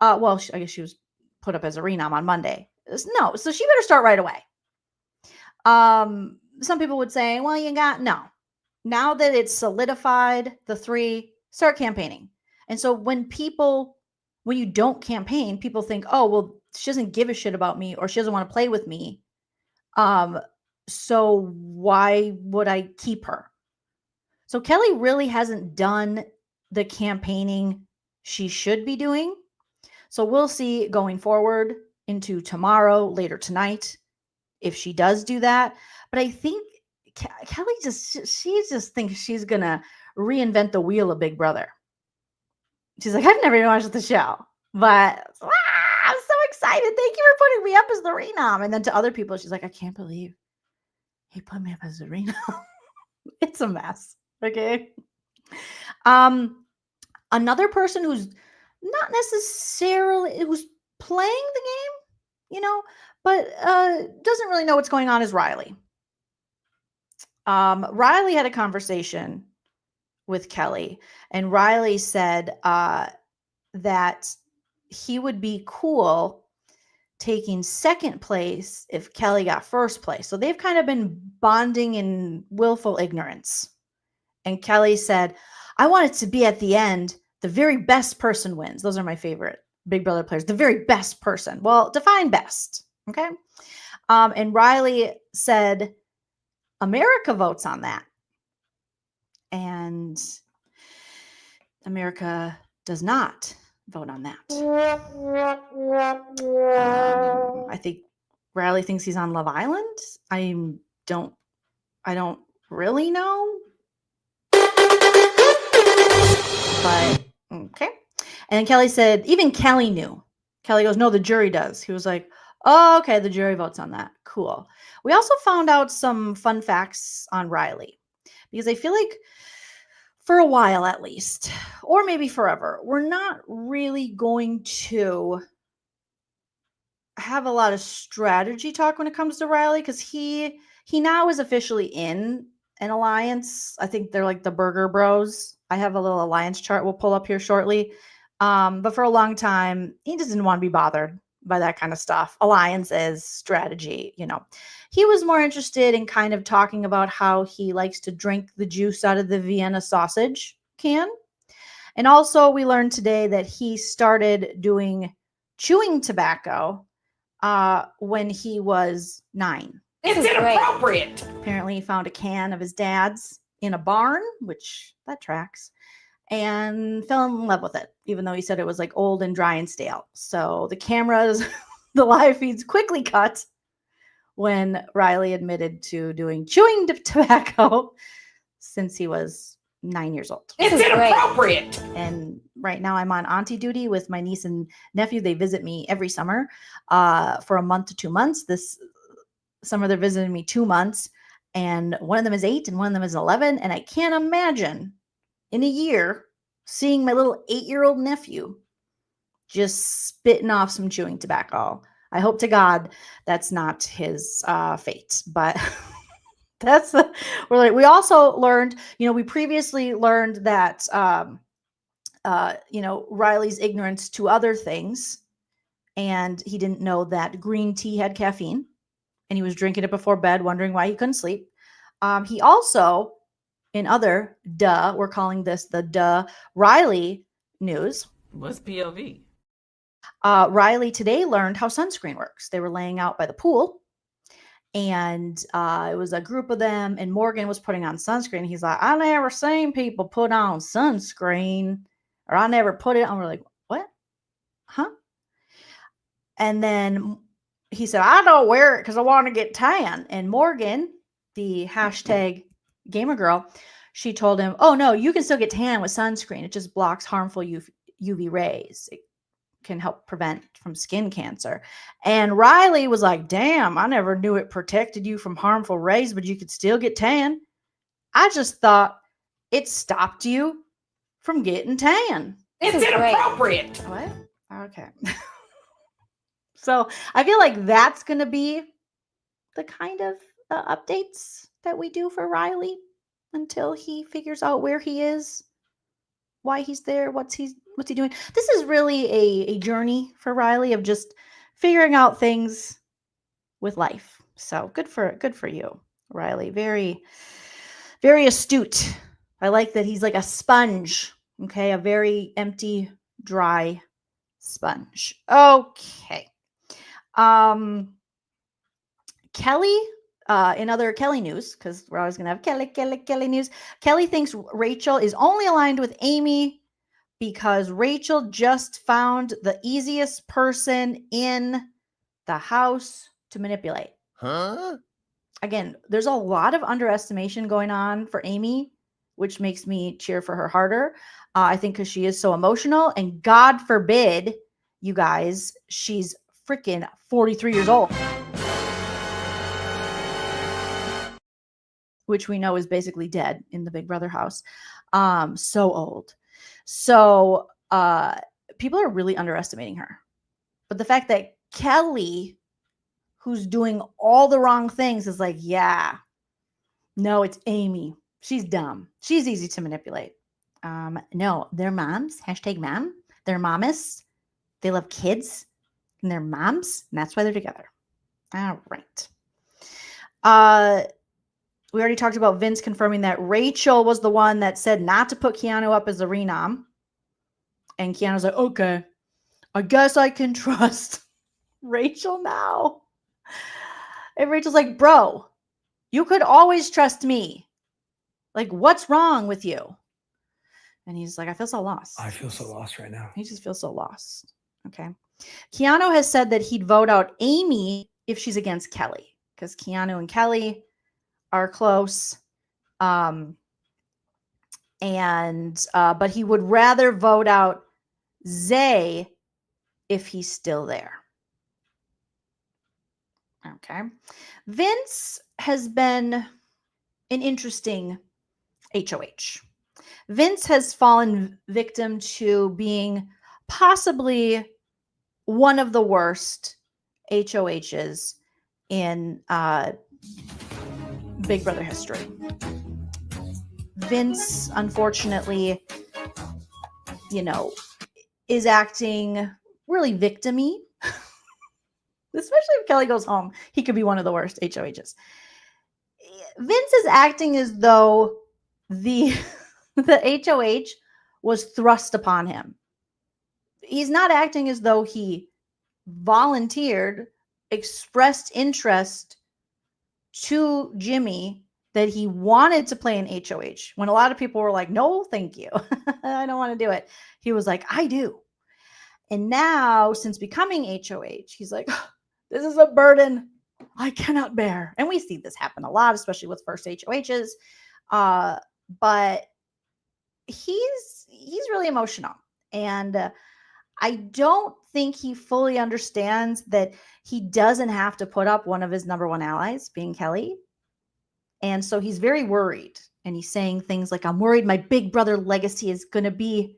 Well, I guess she was put up as a renom on Monday. No, so she better start right away. Some people would say, well, no. Now that it's solidified, the 3, start campaigning. And so when you don't campaign, people think, oh, well, she doesn't give a shit about me, or she doesn't want to play with me. So why would I keep her? So Kelly really hasn't done the campaigning she should be doing. So we'll see going forward into tomorrow, later tonight, if she does do that. But I think Kelly just thinks she's going to reinvent the wheel of Big Brother. She's like, I've never even watched the show, but I'm so excited. Thank you for putting me up as the renom. And then to other people, she's like, I can't believe he put me up as a renom. It's a mess. Okay. Another person who's not necessarily, who's playing the game, but doesn't really know what's going on is Riley. Riley had a conversation with Kelly, and Riley said that he would be cool taking second place if Kelly got first place. So they've kind of been bonding in willful ignorance. And Kelly said, I want it to be at the end the very best person wins. Those are my favorite Big Brother players. The very best person. Well, define best. Okay. And Riley said, America votes on that. And America does not vote on that. I think Riley thinks he's on Love Island. I don't really know. But okay. And Kelly said, even Kelly knew. Kelly goes, no, the jury does. He was like, oh, okay, the jury votes on that. Cool. We also found out some fun facts on Riley because I feel like for a while at least, or maybe forever, we're not really going to have a lot of strategy talk when it comes to Riley because he now is officially in an alliance. I think they're like the Burger Bros. I have a little alliance chart we'll pull up here shortly. But for a long time, he just didn't want to be bothered by that kind of stuff. Alliances, strategy, He was more interested in kind of talking about how he likes to drink the juice out of the Vienna sausage can. And also we learned today that he started doing chewing tobacco when he was 9. It's inappropriate. Apparently he found a can of his dad's in a barn, which that tracks, and fell in love with it, even though he said it was like old and dry and stale. So the cameras, the live feeds quickly cut when Riley admitted to doing chewing tobacco since he was 9 years old. It's inappropriate. And right now I'm on auntie duty with my niece and nephew. They visit me every summer for a month to 2 months. This summer they're visiting me 2 months, and one of them is 8 and one of them is 11. And I can't imagine in a year seeing my little 8-year-old nephew just spitting off some chewing tobacco. I hope to God that's not his fate, but we also learned, we previously learned that, Riley's ignorance to other things, and he didn't know that green tea had caffeine, and he was drinking it before bed, wondering why he couldn't sleep. He also, in other we're calling this the Riley news. What's POV? Riley today learned how sunscreen works. They were laying out by the pool, and it was a group of them, and Morgan was putting on sunscreen. He's like, I never seen people put on sunscreen, or I never put it on. We're like, what? Huh? And then he said, I don't wear it because I want to get tan. And Morgan, the hashtag gamer girl, she told him, oh no, you can still get tan with sunscreen. It just blocks harmful UV rays. It can help prevent from skin cancer. And Riley was like, damn, I never knew it protected you from harmful rays, but you could still get tan. I just thought it stopped you from getting tan. It's inappropriate. What? Okay. So I feel like that's going to be the kind of updates that we do for Riley until he figures out where he is, why he's there, what's he doing. This is really a journey for Riley of just figuring out things with life. So good for you, Riley. Very, very astute. I like that he's like a sponge. Okay, a very empty, dry sponge. Okay. Kelly, in other Kelly news, because we're always going to have Kelly news. Kelly thinks Rachel is only aligned with Amy because Rachel just found the easiest person in the house to manipulate. Huh? Again, there's a lot of underestimation going on for Amy, which makes me cheer for her harder. I think because she is so emotional, and God forbid, you guys, she's freaking 43 years old. Which we know is basically dead in the Big Brother house. So old. So people are really underestimating her. But the fact that Kelly, who's doing all the wrong things, is like, yeah, no, it's Amy. She's dumb. She's easy to manipulate. No, they're moms. Hashtag mom. They're mamas. They love kids. And they're moms. And that's why they're together. All right. We already talked about Vince confirming that Rachel was the one that said not to put Keanu up as a renom. And Keanu's like, okay, I guess I can trust Rachel now. And Rachel's like, bro, you could always trust me. Like, what's wrong with you? And he's like, I feel so lost. I feel so lost right now. He just feels so lost. Okay. Keanu has said that he'd vote out Amy if she's against Kelly, because Keanu and Kelly are close. But he would rather vote out Zay if he's still there. Okay. Vince has been an interesting HOH. Vince has fallen victim to being possibly one of the worst HOHs in Big Brother history. Vince, unfortunately, is acting really victim-y. Especially if Kelly goes home, he could be one of the worst HOHs. Vince is acting as though the HOH was thrust upon him. He's not acting as though he volunteered, expressed interest to Jimmy that he wanted to play an HOH. When a lot of people were like, no, thank you. I don't want to do it. He was like, I do. And now, since becoming HOH, he's like, this is a burden I cannot bear. And we see this happen a lot, especially with first HOHs. But he's really emotional. And I don't think he fully understands that he doesn't have to put up one of his number one allies, being Kelly. And so he's very worried. And he's saying things like, I'm worried my big brother legacy is going to be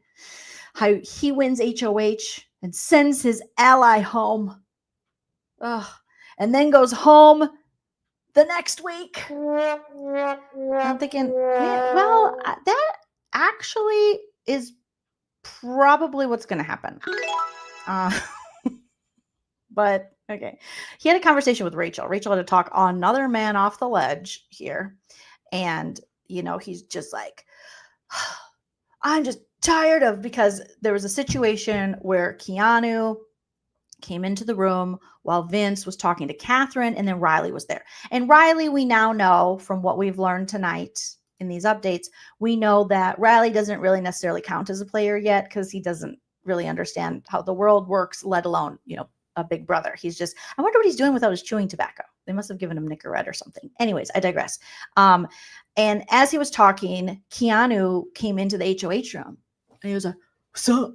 how he wins HOH and sends his ally home. Ugh. And then goes home the next week. I'm thinking, well, that actually is probably what's going to happen. But okay. He had a conversation with Rachel. Rachel had to talk another man off the ledge here. And, he's just like, I'm just tired of, because there was a situation where Keanu came into the room while Vince was talking to Catherine, and then Riley was there. And Riley, we now know from what we've learned tonight in these updates, we know that Riley doesn't really necessarily count as a player yet, because he doesn't really understand how the world works, let alone, a big brother. He's just, I wonder what he's doing without his chewing tobacco. They must have given him Nicorette or something. Anyways, I digress. And as he was talking, Keanu came into the HOH room and he was like, what's up?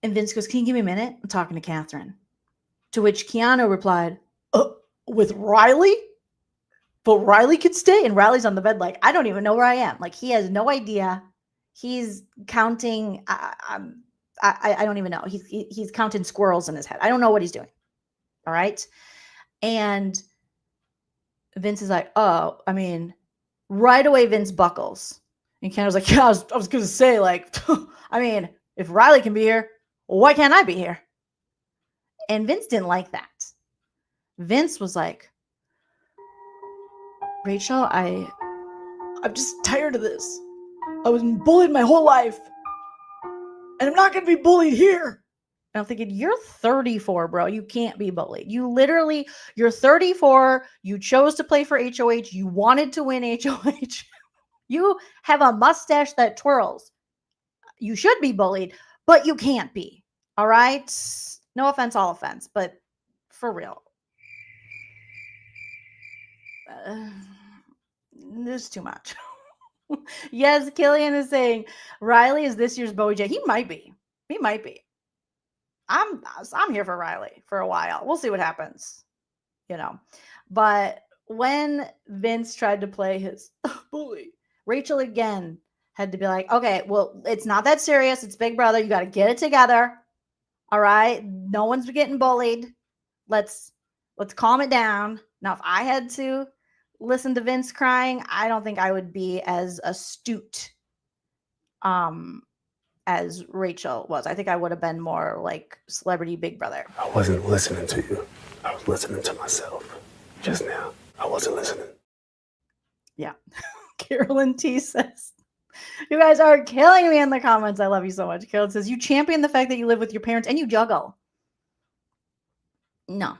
And Vince goes, can you give me a minute? I'm talking to Catherine. To which Keanu replied, with Riley? But Riley could stay? And Riley's on the bed like, I don't even know where I am. Like, he has no idea. He's counting. I don't even know. He's counting squirrels in his head. I don't know what he's doing. All right. And Vince is like, right away, Vince buckles. And Keanu's like, yeah, I was going to say, like, if Riley can be here, why can't I be here? And Vince didn't like that. Vince was like, Rachel, I'm just tired of this. I was bullied my whole life. And I'm not going to be bullied here. And I'm thinking, you're 34, bro. You can't be bullied. You're 34. You chose to play for HOH. You wanted to win HOH. You have a mustache that twirls. You should be bullied, but you can't be. All right? No offense, all offense, but for real. This is too much. Yes, Killian is saying Riley is this year's Bowie J. He might be. I'm here for Riley for a while. We'll see what happens. But when Vince tried to play his bully, Rachel again had to be like, okay, well, it's not that serious. It's Big Brother. You got to get it together. All right. No one's getting bullied. Let's calm it down. Now, if I had to listen to Vince crying, I don't think I would be as astute as Rachel was. I think I would have been more like celebrity Big Brother. I wasn't listening to you. I was listening to myself just now. I wasn't listening. Yeah. Carolyn T says, You guys are killing me in the comments. I love you so much. Carol says, you champion the fact that you live with your parents and you juggle. No.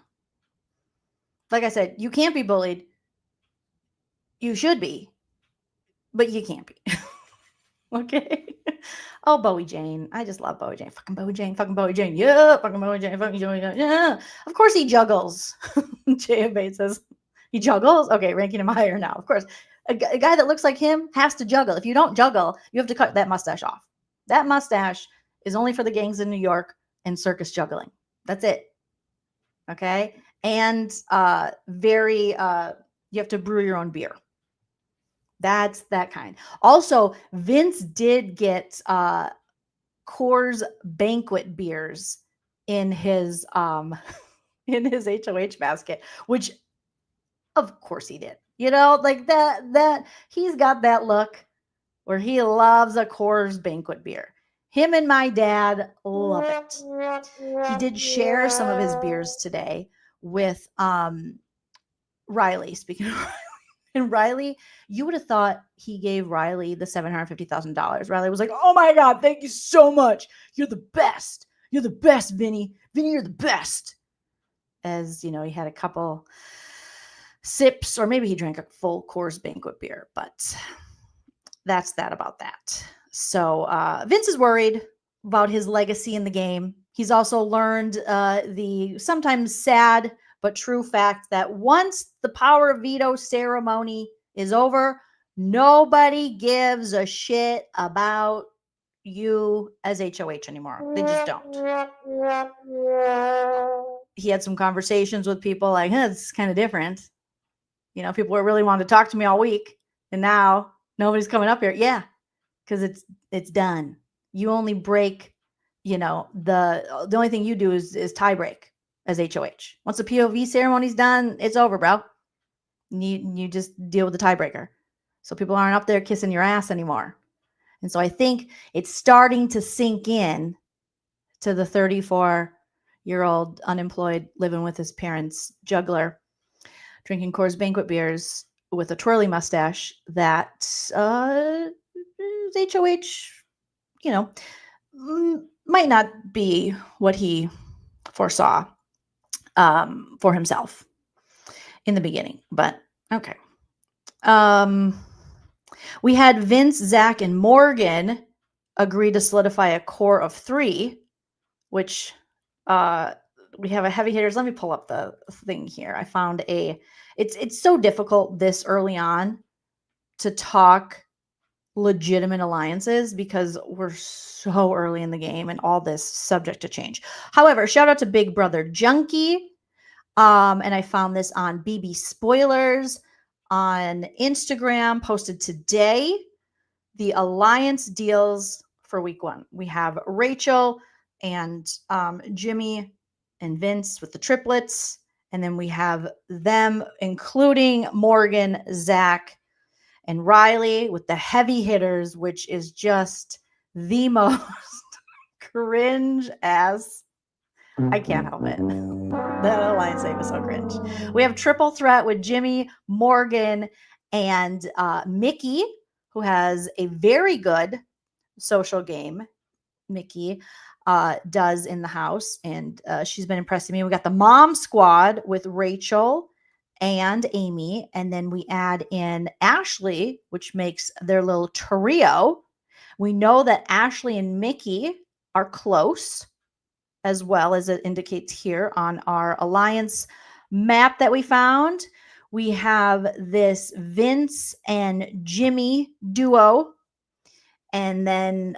Like I said, you can't be bullied. You should be, but you can't be. Okay. Oh, Bowie Jane. I just love Bowie Jane. Fucking Bowie Jane. Fucking Bowie Jane. Yeah. Fucking Bowie Jane. Fucking Bowie Jane. Yeah. Of course he juggles. J.A. Bates says, he juggles? Okay, ranking him higher now. Of course. A guy that looks like him has to juggle. If you don't juggle, you have to cut that mustache off. That mustache is only for the gangs in New York and circus juggling. That's it. Okay. And you have to brew your own beer. That's that kind. Also, Vince did get Coors Banquet beers in his HOH basket, which of course he did. You know, like that he's got that look where he loves a Coors Banquet beer. Him and my dad love it. He did share some of his beers today with Riley. Speaking of Riley, and Riley, you would have thought he gave Riley the $750,000. Riley was like, "Oh my God, thank you so much. You're the best. You're the best, Vinny. Vinny, you're the best." As you know, he had a couple sips, or maybe he drank a full Coors Banquet beer, but that's that about that. So Vince is worried about his legacy in the game. He's also learned the sometimes sad but true fact that once the power of veto ceremony is over, nobody gives a shit about you as HOH anymore. They just don't. He had some conversations with people like, it's kind of different. You know, people were really wanting to talk to me all week, and now nobody's coming up here. Yeah, because it's done. You only break, you know, the only thing you do is tie break as HOH. Once the POV ceremony's done, it's over, bro. You just deal with the tiebreaker. So people aren't up there kissing your ass anymore. And so I think it's starting to sink in to the 34-year-old unemployed living with his parents juggler, drinking Coors Banquet beers with a twirly mustache that HOH, you know, might not be what he foresaw for himself in the beginning, but okay. We had Vince, Zach, and Morgan agree to solidify a core of 3, which we have a heavy hitters. Let me pull up the thing here. I found it's so difficult this early on to talk legitimate alliances because we're so early in the game and all this subject to change. However, shout out to Big Brother Junkie. And I found this on BB Spoilers on Instagram, posted today. The alliance deals for week 1. We have Rachel and Jimmy and Vince with the triplets. And then we have them, including Morgan, Zach, and Riley with the heavy hitters, which is just the most cringe ass. I can't help it. That alliance name is so cringe. We have triple threat with Jimmy, Morgan, and Mickey, who has a very good social game. Mickey does in the house, and she's been impressing me. We got the mom squad with Rachel and Amy, and then we add in Ashley, which makes their little trio. We know that Ashley and Mickey are close, as well as it indicates here on our alliance map that we found. We have this Vince and Jimmy duo, and then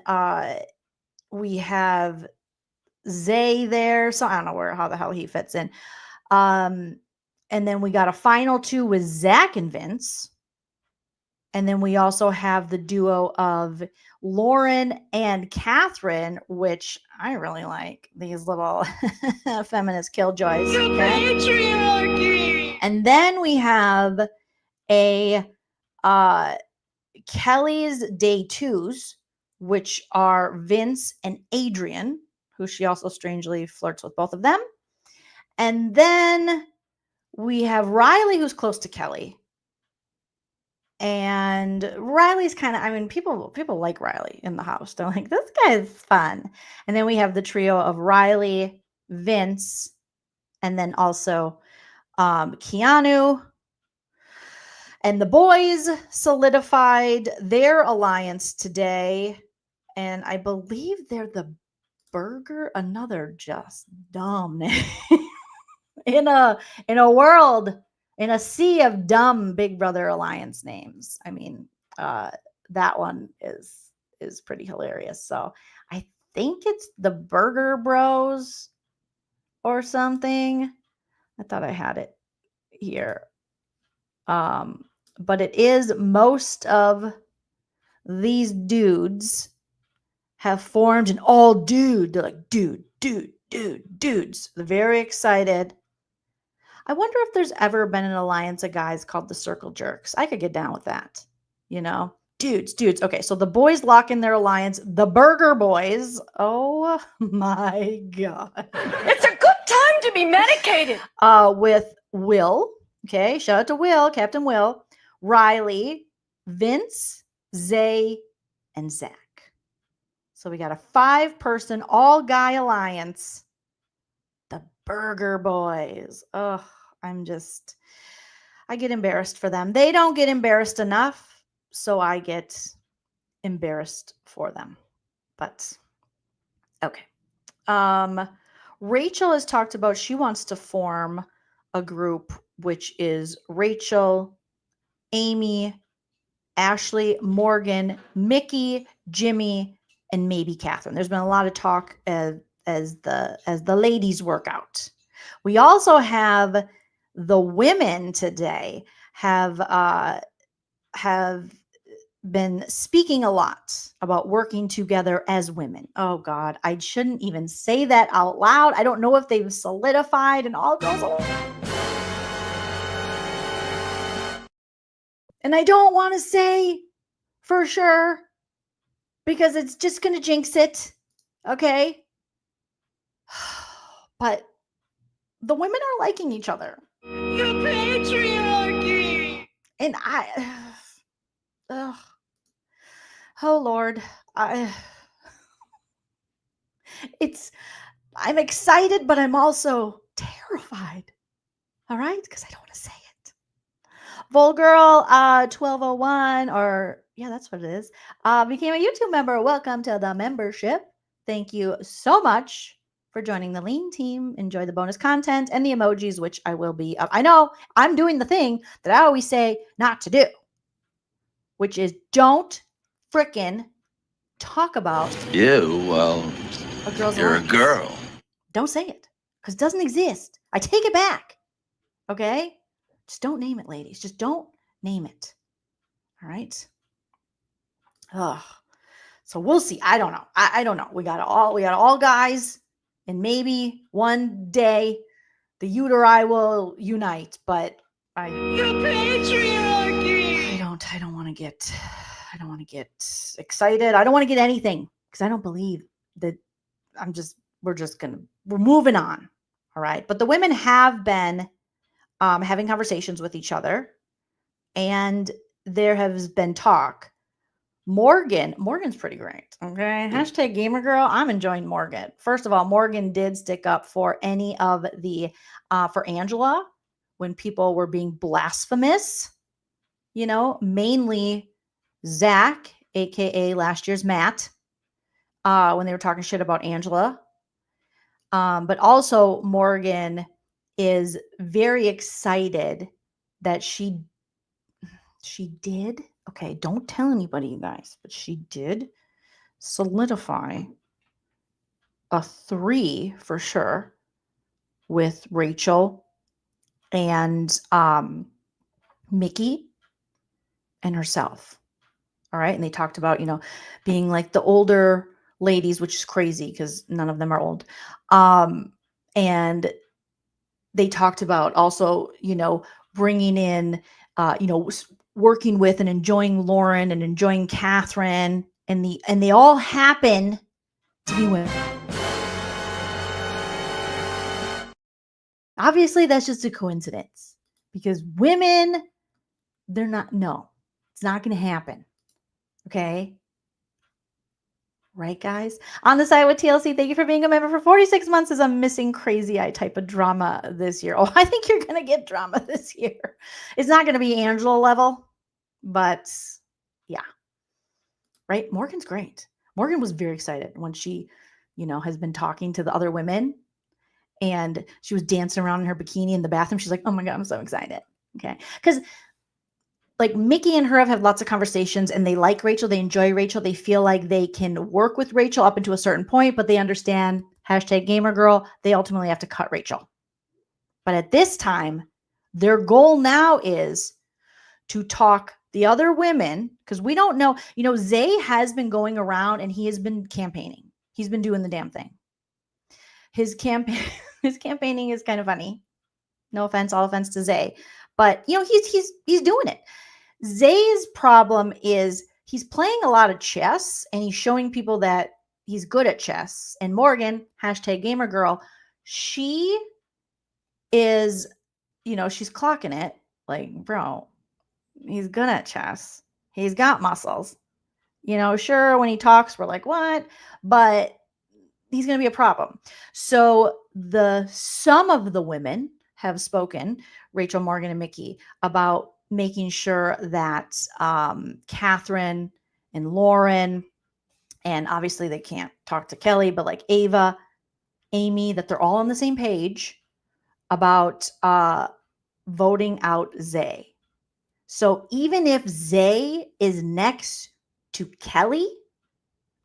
we have Zay there. So I don't know how the hell he fits in. And then we got a final 2 with Zach and Vince. And then we also have the duo of Lauren and Catherine, which I really like, these little feminist killjoys. Okay? And then we have a Kelly's Day 2s, which are Vince and Adrian, who she also strangely flirts with both of them. And then we have Riley, who's close to Kelly. And Riley's kind of, I mean, people like Riley in the house. They're like, this guy's fun. And then we have the trio of Riley, Vince, and then also Keanu. And the boys solidified their alliance today. And I believe they're the Burger, another just dumb name. in a world, in a sea of dumb Big Brother Alliance names. I mean, that one is pretty hilarious. So I think it's the Burger Bros or something. I thought I had it here. But it is most of these dudes have formed an all dude. They're like, dudes. They're very excited. I wonder if there's ever been an alliance of guys called the Circle Jerks. I could get down with that. You know, dudes. Okay, so the boys lock in their alliance. The Burger Boys. Oh my God. It's a good time to be medicated. With Will. Okay, shout out to Will, Captain Will, Riley, Vince, Zay, and Zach. So we got a 5-person all-guy alliance. The Burger Boys. Ugh, I get embarrassed for them. They don't get embarrassed enough, so I get embarrassed for them. But, okay. Rachel has talked about she wants to form a group, which is Rachel, Amy, Ashley, Morgan, Mickey, Jimmy, and maybe Catherine. There's been a lot of talk as the ladies work out. We also have the women today have been speaking a lot about working together as women. Oh God, I shouldn't even say that out loud. I don't know if they've solidified and all goes on. And I don't want to say for sure because it's just going to jinx it. Okay. But the women are liking each other. The patriarchy. And oh Lord, I'm excited, but I'm also terrified. All right, because I don't want to say it. Volgirl 1201, or yeah, that's what it is. Became a YouTube member. Welcome to the membership. Thank you so much for joining the Lean team. Enjoy the bonus content and the emojis, which I will be. I know I'm doing the thing that I always say not to do, which is don't frickin' talk about. You, well, a girl's you're life. a girl. Don't say it because it doesn't exist. I take it back. Okay? Just don't name it, ladies. Just don't name it. All right? Ugh. So we'll see. I don't know. I don't know. We got all guys, and maybe one day the uteri will unite, but I don't want to get excited. I don't want to get anything because I don't believe that we're moving on. All right. But the women have been having conversations with each other, and there has been talk. Morgan's pretty great. Okay. Hashtag gamer girl. I'm enjoying Morgan. First of all, Morgan did stick up for any of the, for Angela when people were being blasphemous, you know, mainly Zach, AKA last year's Matt, when they were talking shit about Angela. But also Morgan is very excited that she did. Okay, don't tell anybody, you guys, but she did solidify a 3 for sure with Rachel and Mickey and herself. All right. And they talked about, you know, being like the older ladies, which is crazy because none of them are old. And they talked about also, you know, bringing in, you know, working with and enjoying Lauren and enjoying Catherine, and they all happen to be women. Obviously, that's just a coincidence because women, they're not. No, It's not going to happen. Okay. Right, guys? On the side with TLC, thank you for being a member for 46 months as I'm missing crazy eye type of drama this year. Oh, I think you're going to get drama this year. It's not going to be Angela level, but yeah. Right? Morgan's great. Morgan was very excited when she, has been talking to the other women and she was dancing around in her bikini in the bathroom. She's like, oh my God, I'm so excited. Okay. Because like Mickey and her have had lots of conversations and they like Rachel. They enjoy Rachel. They feel like they can work with Rachel up into a certain point, but they understand #gamergirl. They ultimately have to cut Rachel. But at this time, their goal now is to talk the other women, because we don't know, Zay has been going around and he has been campaigning. He's been doing the damn thing. His campaigning is kind of funny. No offense, all offense to Zay. But he's doing it. Zay's problem is he's playing a lot of chess and he's showing people that he's good at chess. And Morgan, #gamergirl, she is, she's clocking it. Like, bro, he's good at chess. He's got muscles. Sure, when he talks, we're like, what? But he's going to be a problem. So some of the women have spoken, Rachel, Morgan, and Mickey, about making sure that Catherine and Lauren, and obviously they can't talk to Kelly, but like Ava, Amy, that they're all on the same page about voting out Zay. So even if Zay is next to Kelly,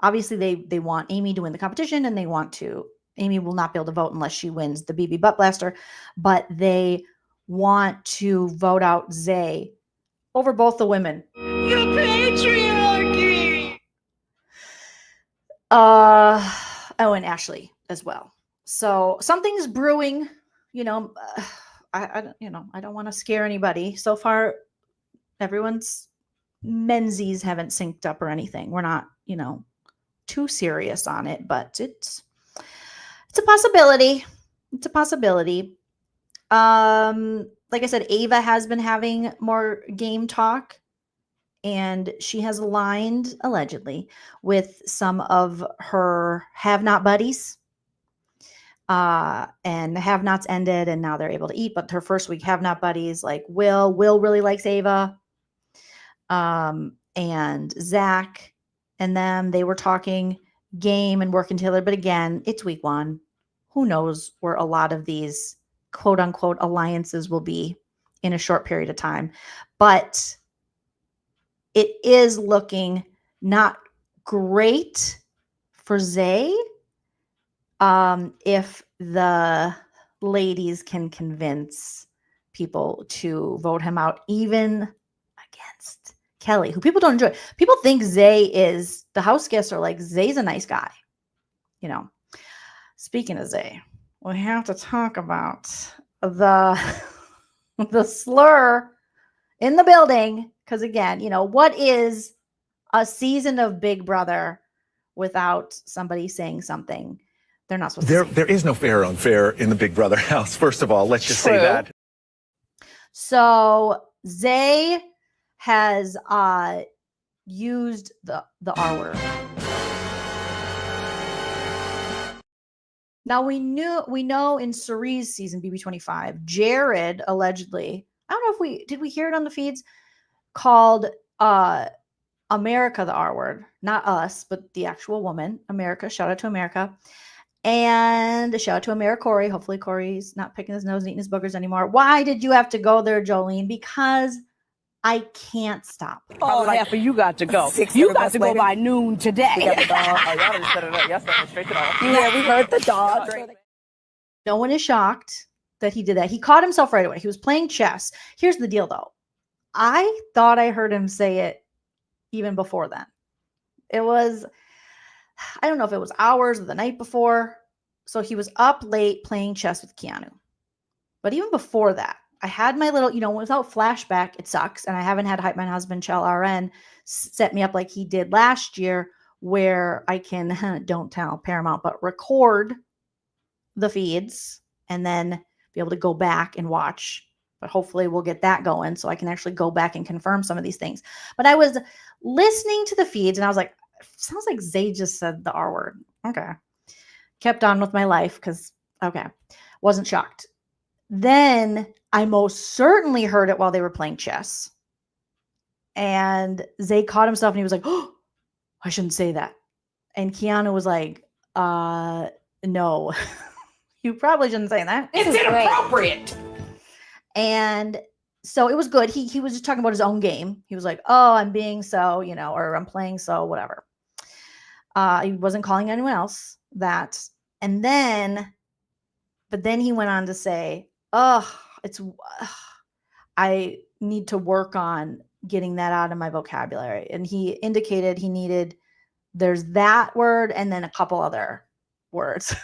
obviously they want Amy to win the competition and Amy will not be able to vote unless she wins the BB Butt Blaster, but they want to vote out Zay over both the women. You patriarchy! And Ashley as well. So something's brewing, I don't want to scare anybody. So far, everyone's menzies haven't synced up or anything. We're not, too serious on it, but it's a possibility. It's a possibility. Like I said, Ava has been having more game talk and she has aligned allegedly with some of her have-not buddies. And the have-nots ended and now they're able to eat, but her first week have-not buddies like Will really likes Ava. And Zach and them, they were talking game and working together. But again, it's week 1. Who knows where a lot of these quote unquote alliances will be in a short period of time. But it is looking not great for Zay. If the ladies can convince people to vote him out, even against Kelly, who people don't enjoy. People think Zay is, the house guests are like, Zay's a nice guy. Speaking of Zay, we have to talk about the slur in the building. Because again, what is a season of Big Brother without somebody saying something they're not supposed to say? There is no fair or unfair in the Big Brother house. First of all, let's just say that. So Zay has used the R word. Now we know in Cerie's season BB25, Jared allegedly, I don't know if did we hear it on the feeds, called America the R word, not us, but the actual woman, America. Shout out to America. And a shout out to AmeriCorey. Hopefully Corey's not picking his nose and eating his boogers anymore. Why did you have to go there, Joleen? Because I can't stop. Oh, half of you got to go. You got to go by noon today. We got the dog. Oh, y'all just set it up. Y'all set it straight to the Yeah, we heard the dog. No one is shocked that he did that. He caught himself right away. He was playing chess. Here's the deal, though. I thought I heard him say it even before then. It was, I don't know if it was hours or the night before. So he was up late playing chess with Keanu. But even before that, I had my little, without flashback, it sucks. And I haven't had Hype My Husband, Chell RN, set me up like he did last year, where I can, don't tell Paramount, but record the feeds and then be able to go back and watch but hopefully we'll get that going so I can actually go back and confirm some of these things. But I was listening to the feeds and I was like, sounds like Zay just said the R word. Okay. Kept on with my life because, okay, wasn't shocked. Then I most certainly heard it while they were playing chess. And Zay caught himself and he was like, oh, I shouldn't say that. And Keanu was like, no, you probably shouldn't say that. It's inappropriate. And so it was good. He was just talking about his own game. He was like, oh, I'm being so, or I'm playing so, whatever. He wasn't calling anyone else that. And then, but then he went on to say, I need to work on getting that out of my vocabulary. And he indicated there's that word and then a couple other words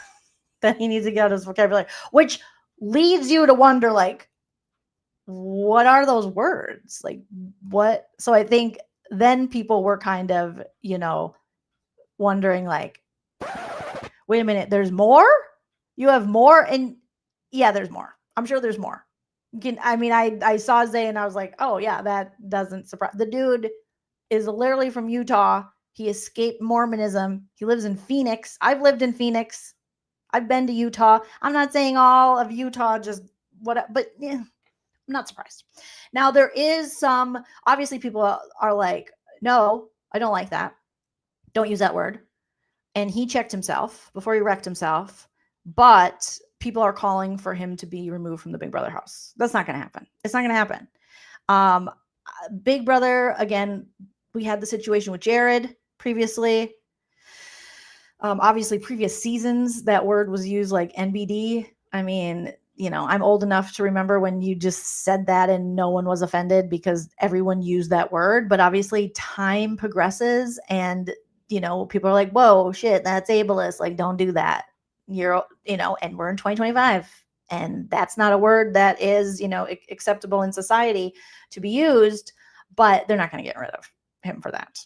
that he needs to get out of his vocabulary, which leads you to wonder, like, what are those words? Like, what? So I think then people were kind of, wondering, like, wait a minute, there's more? You have more? And yeah, there's more. I'm sure there's more. I saw Zay and I was like, oh yeah, that doesn't surprise. The dude is literally from Utah. He escaped Mormonism. He lives in Phoenix. I've lived in Phoenix. I've been to Utah. I'm not saying all of Utah just what, but yeah, I'm not surprised. Now there is some, obviously people are like, no, I don't like that. Don't use that word. And he checked himself before he wrecked himself. But people are calling for him to be removed from the Big Brother house. That's not going to happen. It's not going to happen. Big Brother, again, we had the situation with Jared previously. Obviously, previous seasons, that word was used like NBD. I mean, I'm old enough to remember when you just said that and no one was offended because everyone used that word. But obviously, time progresses and, people are like, whoa, shit, that's ableist. Like, don't do that. And we're in 2025. And that's not a word that is, acceptable in society to be used. But they're not going to get rid of him for that.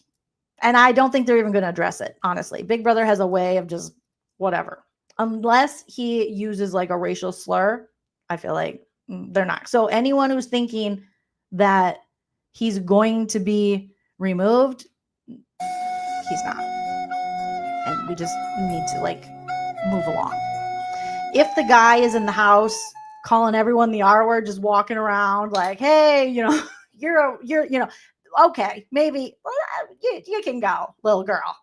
And I don't think they're even going to address it, honestly. Big Brother has a way of just whatever. Unless he uses like a racial slur, I feel like they're not. So anyone who's thinking that he's going to be removed, he's not. And we just need to like move along. If the guy is in the house calling everyone the R word, just walking around like, hey, you're okay, maybe you can go, little girl.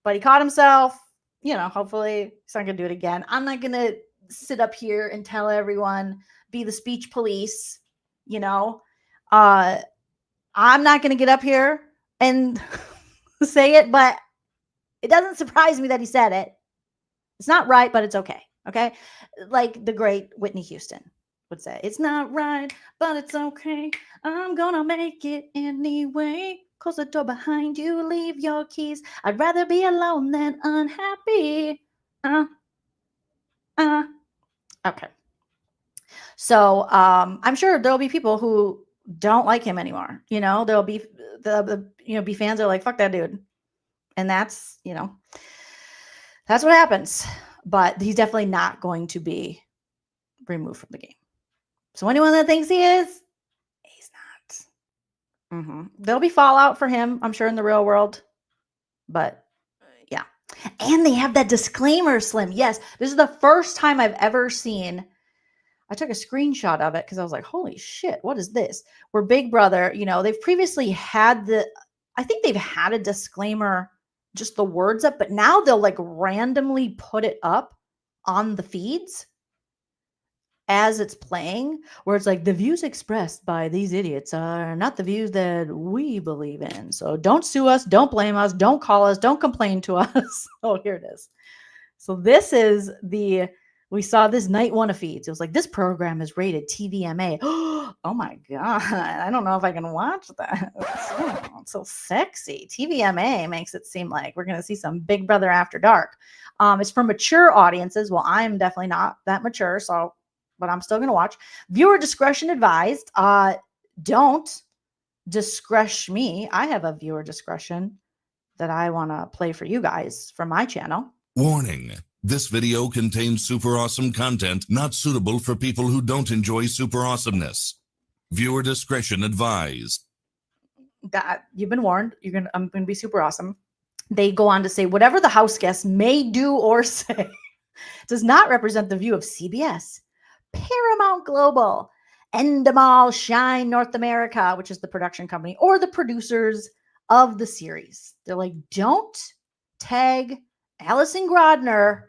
But he caught himself, hopefully he's not going to do it again. I'm not going to sit up here and tell everyone, be the speech police, I'm not going to get up here and say it, but it doesn't surprise me that he said it. It's not right, but it's okay. Okay. Like the great Whitney Houston would say, it's not right, but it's okay. I'm gonna make it anyway. Close the door behind you, leave your keys. I'd rather be alone than unhappy. Okay. So I'm sure there'll be people who don't like him anymore. There'll be be fans are like, fuck that dude. And that's, that's what happens. But he's definitely not going to be removed from the game. So anyone that thinks he is, he's not. There'll be fallout for him, I'm sure, in the real world. But yeah. And they have that disclaimer, Slim. Yes, this is the first time I've ever seen. I took a screenshot of it because I was like, holy shit, what is this? Where Big Brother, they've previously had I think they've had a disclaimer, just the words up, but now they'll like randomly put it up on the feeds as it's playing, where it's like, the views expressed by these idiots are not the views that we believe in. So don't sue us, don't blame us, don't call us, don't complain to us. Oh, here it is. So this is we saw this night one of feeds. It was like, this program is rated TVMA. Oh my God. I don't know if I can watch that. It's so sexy. TVMA makes it seem like we're going to see some Big Brother After Dark. It's for mature audiences. Well, I'm definitely not that mature, but I'm still going to watch. Viewer discretion advised. Don't discretion me. I have a viewer discretion that I want to play for you guys from my channel. Warning. This video contains super awesome content not suitable for people who don't enjoy super awesomeness. Viewer discretion advised. That you've been warned. I'm gonna be super awesome. They go on to say whatever the house guests may do or say does not represent the view of CBS, Paramount Global, Endemol Shine North America, which is the production company, or the producers of the series. They're like, don't tag Allison Grodner,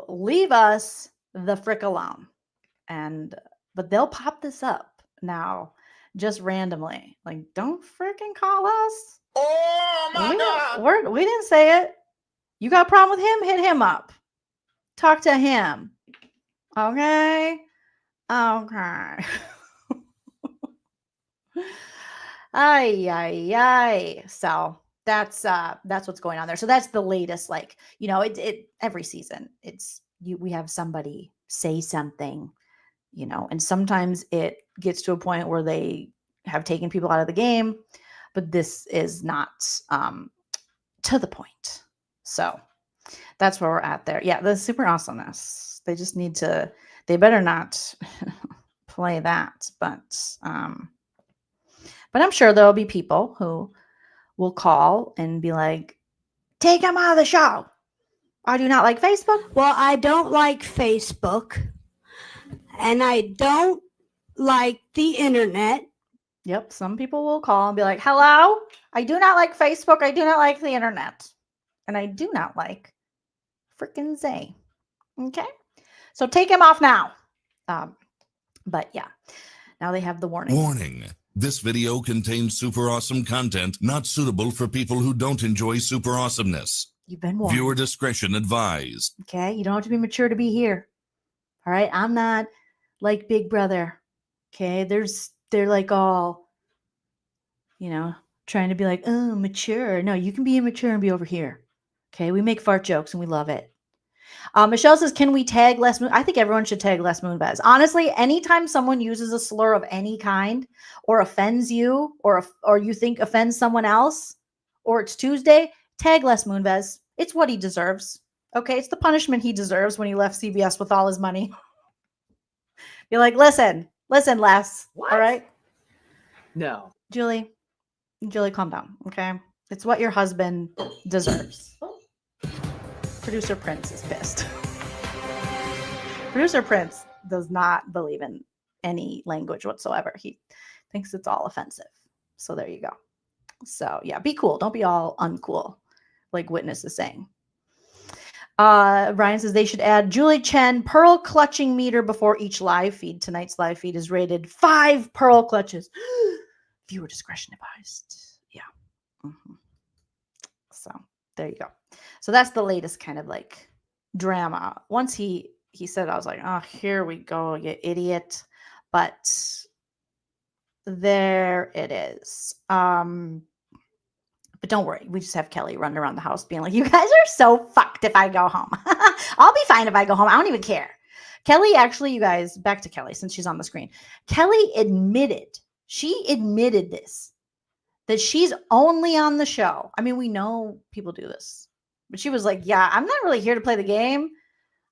leave us the frick alone. But they'll pop this up now just randomly. Like, don't freaking call us. Oh my God. We didn't say it. You got a problem with him? Hit him up. Talk to him. Okay. Okay. Ay, ay, ay. So that's what's going on there. So that's the latest, every season we have somebody say something, and sometimes it gets to a point where they have taken people out of the game, but this is not to the point. So that's where we're at there. Yeah, the super awesomeness. They just need to, they better not play that, but I'm sure there'll be people who will call and be like, take him out of the show. I do not like Facebook. Well, I don't like Facebook, and I don't like the internet. Yep, some people will call and be like, hello, I do not like Facebook. I do not like the internet. And I do not like freaking Zay. Okay? So take him off now. But yeah, now they have the warning. Warning. This video contains super awesome content not suitable for people who don't enjoy super awesomeness. You've been warned. Viewer discretion advised. Okay? You don't have to be mature to be here. All right? I'm not like Big Brother. Okay? They're like all, trying to be like, oh, mature. No, you can be immature and be over here. Okay? We make fart jokes and we love it. Michelle says, can we tag Les Moon? I think everyone should tag Les Moonves. Honestly, anytime someone uses a slur of any kind or offends you or you think offends someone else or it's Tuesday, tag Les Moonves. It's what he deserves. Okay? It's the punishment he deserves when he left CBS with all his money. You're like, listen, Les. What? All right? No. Julie, calm down. Okay? It's what your husband deserves. Producer Prince is pissed. Producer Prince does not believe in any language whatsoever. He thinks it's all offensive. So there you go. So yeah, be cool. Don't be all uncool, like Witness is saying. Ryan says they should add Julie Chen pearl clutching meter before each live feed. Tonight's live feed is rated 5 pearl clutches. Viewer discretion advised. Yeah. Mm-hmm. So there you go. So that's the latest kind of like drama. Once he said, I was like, oh, here we go, you idiot. But there it is. But don't worry. We just have Kelly running around the house being like, you guys are so fucked if I go home. I'll be fine if I go home. I don't even care. Kelly, actually, you guys, back to Kelly since she's on the screen. Kelly admitted this, that she's only on the show. I mean, we know people do this. But she was like, yeah, I'm not really here to play the game.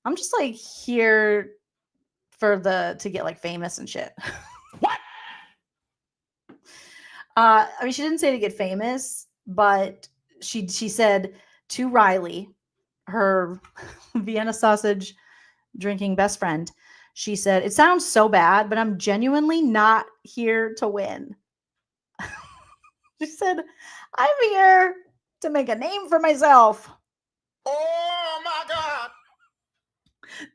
I'm just like here to get like famous and shit. What? I mean, she didn't say to get famous, but she said to Riley, her Vienna sausage drinking best friend, she said, it sounds so bad, but I'm genuinely not here to win. She said, I'm here to make a name for myself. Oh my God.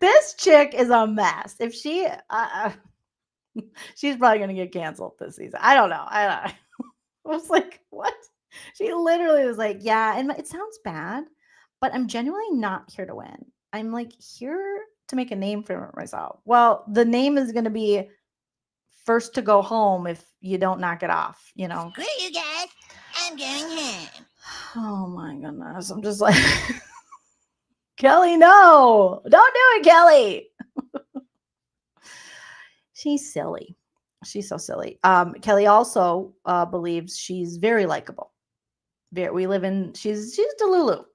This chick is a mess. If she, she's probably going to get canceled this season. I don't know. I was like, what? She literally was like, yeah, and it sounds bad, but I'm genuinely not here to win. I'm like here to make a name for myself. Well, the name is going to be first to go home if you don't knock it off, Screw you guys. I'm going home. Oh my goodness. I'm just like, Kelly, no, don't do it, Kelly. She's silly. She's so silly. Kelly also believes she's very likable. She's Delulu,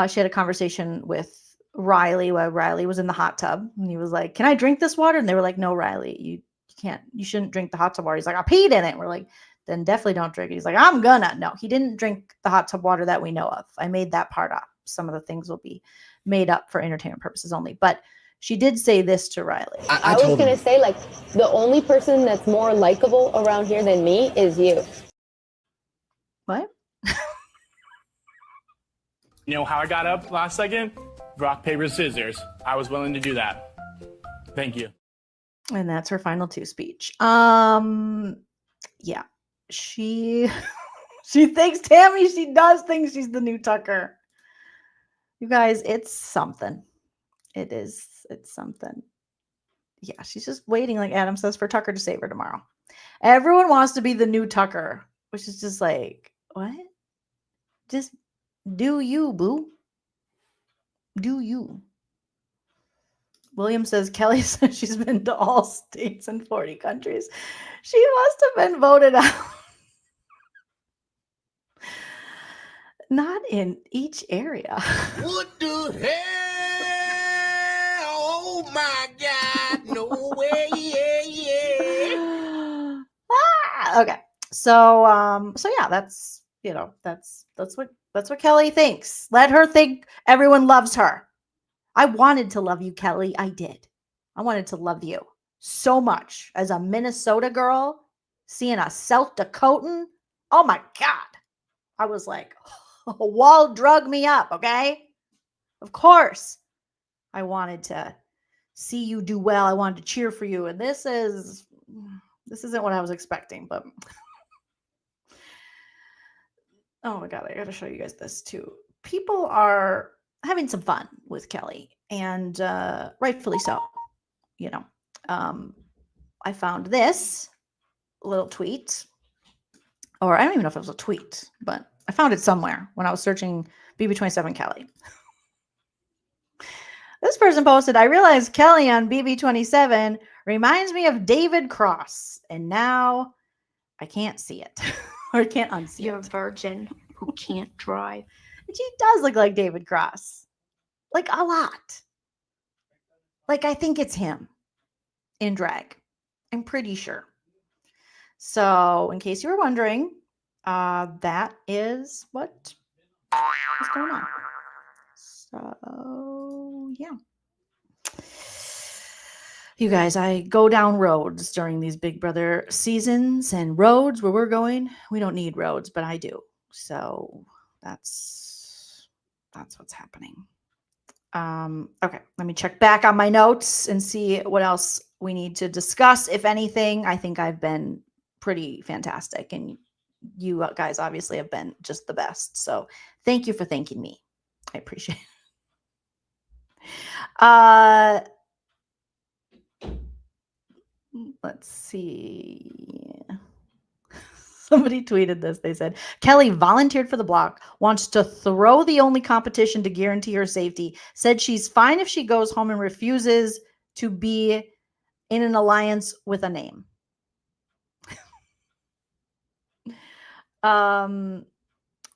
She had a conversation with Riley while Riley was in the hot tub, and he was like, "Can I drink this water?" And they were like, "No, Riley, you can't. You shouldn't drink the hot tub water." He's like, "I peed in it." We're like, "Then definitely don't drink it." He's like, "I'm gonna." No, he didn't drink the hot tub water that we know of. I made that part up. Some of the things will be made up for entertainment purposes only. But she did say this to Riley. I was gonna say, like, the only person that's more likable around here than me is you. What? You know how I got up last second? Rock, paper, scissors. I was willing to do that. Thank you. And that's her final 2 speech. Yeah. She thinks Tammy, she does think she's the new Tucker. You guys, it's something. It's something. Yeah, she's just waiting, like Adam says, for Tucker to save her tomorrow. Everyone wants to be the new Tucker, which is just like, what? Just do you, boo. Do you? William says Kelly says she's been to all states and 40 countries. She must have been voted out. Not in each area. What the hell? Oh my God! No way! Yeah. Okay. So yeah, that's what Kelly thinks. Let her think everyone loves her. I wanted to love you, Kelly. I did. I wanted to love you so much as a Minnesota girl, seeing a South Dakotan. Oh my God. I was like, Wall drug me up, okay? Of course. I wanted to see you do well. I wanted to cheer for you. And this isn't what I was expecting, but oh my God, I got to show you guys this too. People are having some fun with Kelly, and rightfully so. You know, I found this little tweet, or I don't even know if it was a tweet, but I found it somewhere when I was searching BB27 Kelly. This person posted, "I realized Kelly on BB27 reminds me of David Cross, and now I can't see it." Or can't unsee You're it. a virgin who can't drive. And she does look like David Cross. Like a lot. Like I think it's him in drag. I'm pretty sure. So in case you were wondering, that is what is going on. So yeah. You guys, I go down roads during these Big Brother seasons, and roads where we're going, we don't need roads, but I do. So that's what's happening. Okay, let me check back on my notes and see what else we need to discuss. If anything, I think I've been pretty fantastic, and you guys obviously have been just the best. So thank you for thanking me. I appreciate it. Let's see. Somebody tweeted this. They said, Kelly volunteered for the block, wants to throw the only competition to guarantee her safety, said she's fine if she goes home and refuses to be in an alliance with a name.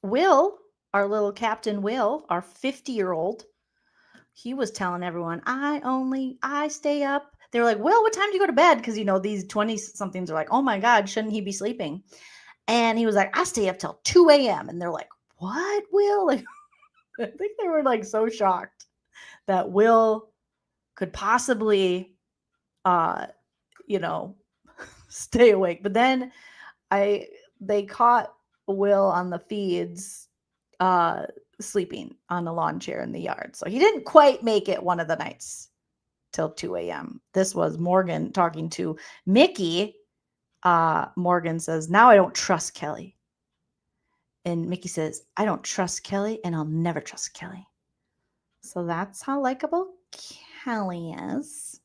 Will, our little Captain Will, our 50-year-old, he was telling everyone, I stay up. They were like, Will, what time do you go to bed? Because, you know, these 20-somethings are like, oh my God, shouldn't he be sleeping? And he was like, I stay up till 2 a.m. And they're like, what, Will? Like, I think they were like so shocked that Will could possibly, stay awake. But then they caught Will on the feeds sleeping on a lawn chair in the yard. So he didn't quite make it one of the nights till 2 a.m. This was Morgan talking to Mickey. Morgan says, now I don't trust Kelly. And Mickey says, I don't trust Kelly and I'll never trust Kelly. So that's how likable Kelly is.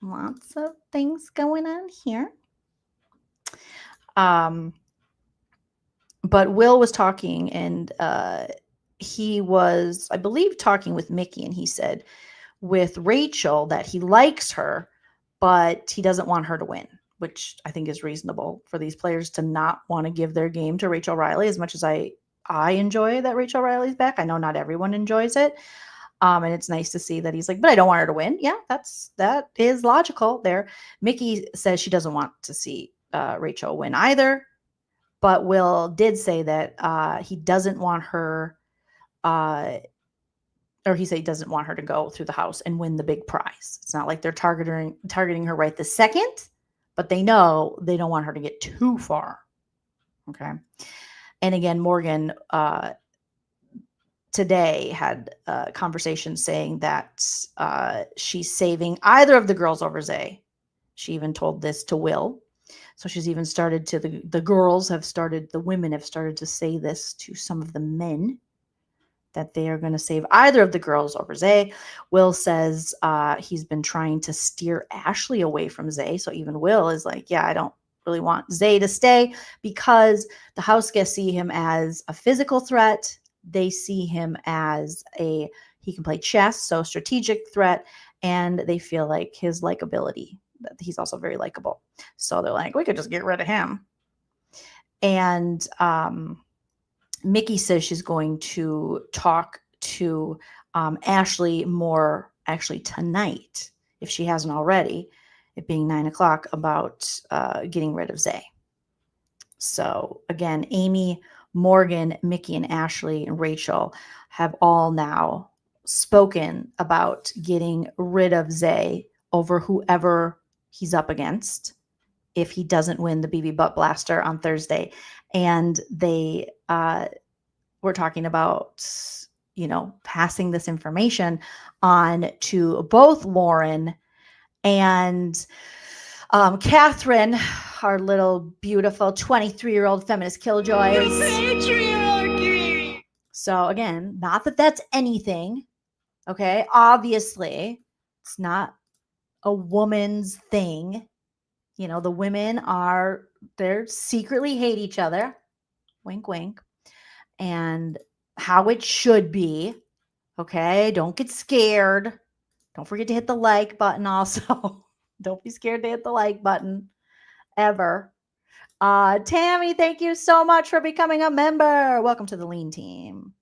Lots of things going on here. But Will was talking, and he was, I believe, talking with Mickey, and he said with Rachel that he likes her, but he doesn't want her to win, which I think is reasonable for these players to not want to give their game to Rachel Riley, as much as I I enjoy that Rachel Riley's back. I know not everyone enjoys it. And it's nice to see that he's like, but I don't want her to win. Yeah, that is logical there. Mickey says she doesn't want to see Rachel win either. But Will did say that he doesn't want her, or he said he doesn't want her to go through the house and win the big prize. It's not like they're targeting her right this second, but they know they don't want her to get too far. Okay. And again, Morgan today had a conversation saying that she's saving either of the girls over Zay. She even told this to Will. So she's even started to, the women have started to say this to some of the men, that they are going to save either of the girls over Zay. Will says he's been trying to steer Ashley away from Zay. So even Will is like, yeah, I don't really want Zay to stay, because the house guests see him as a physical threat. They see him as he can play chess, so strategic threat, and they feel like his likability, that he's also very likable. So they're like, we could just get rid of him. And Mickey says she's going to talk to Ashley more actually tonight, if she hasn't already, it being 9 o'clock, about getting rid of Zay. So again, Amy, Morgan, Mickey, and Ashley and Rachel have all now spoken about getting rid of Zay over whoever he's up against if he doesn't win the BB Butt Blaster on Thursday. And they were talking about, passing this information on to both Lauren and Catherine, our little beautiful 23-year-old feminist killjoys. Patriarchy! So again, not that that's anything, okay? Obviously, it's not a woman's thing. The women they're secretly hate each other. Wink, wink. And how it should be, okay? Don't get scared. Don't forget to hit the like button also. Don't be scared to hit the like button ever. Tammy, thank you so much for becoming a member. Welcome to the Lean team.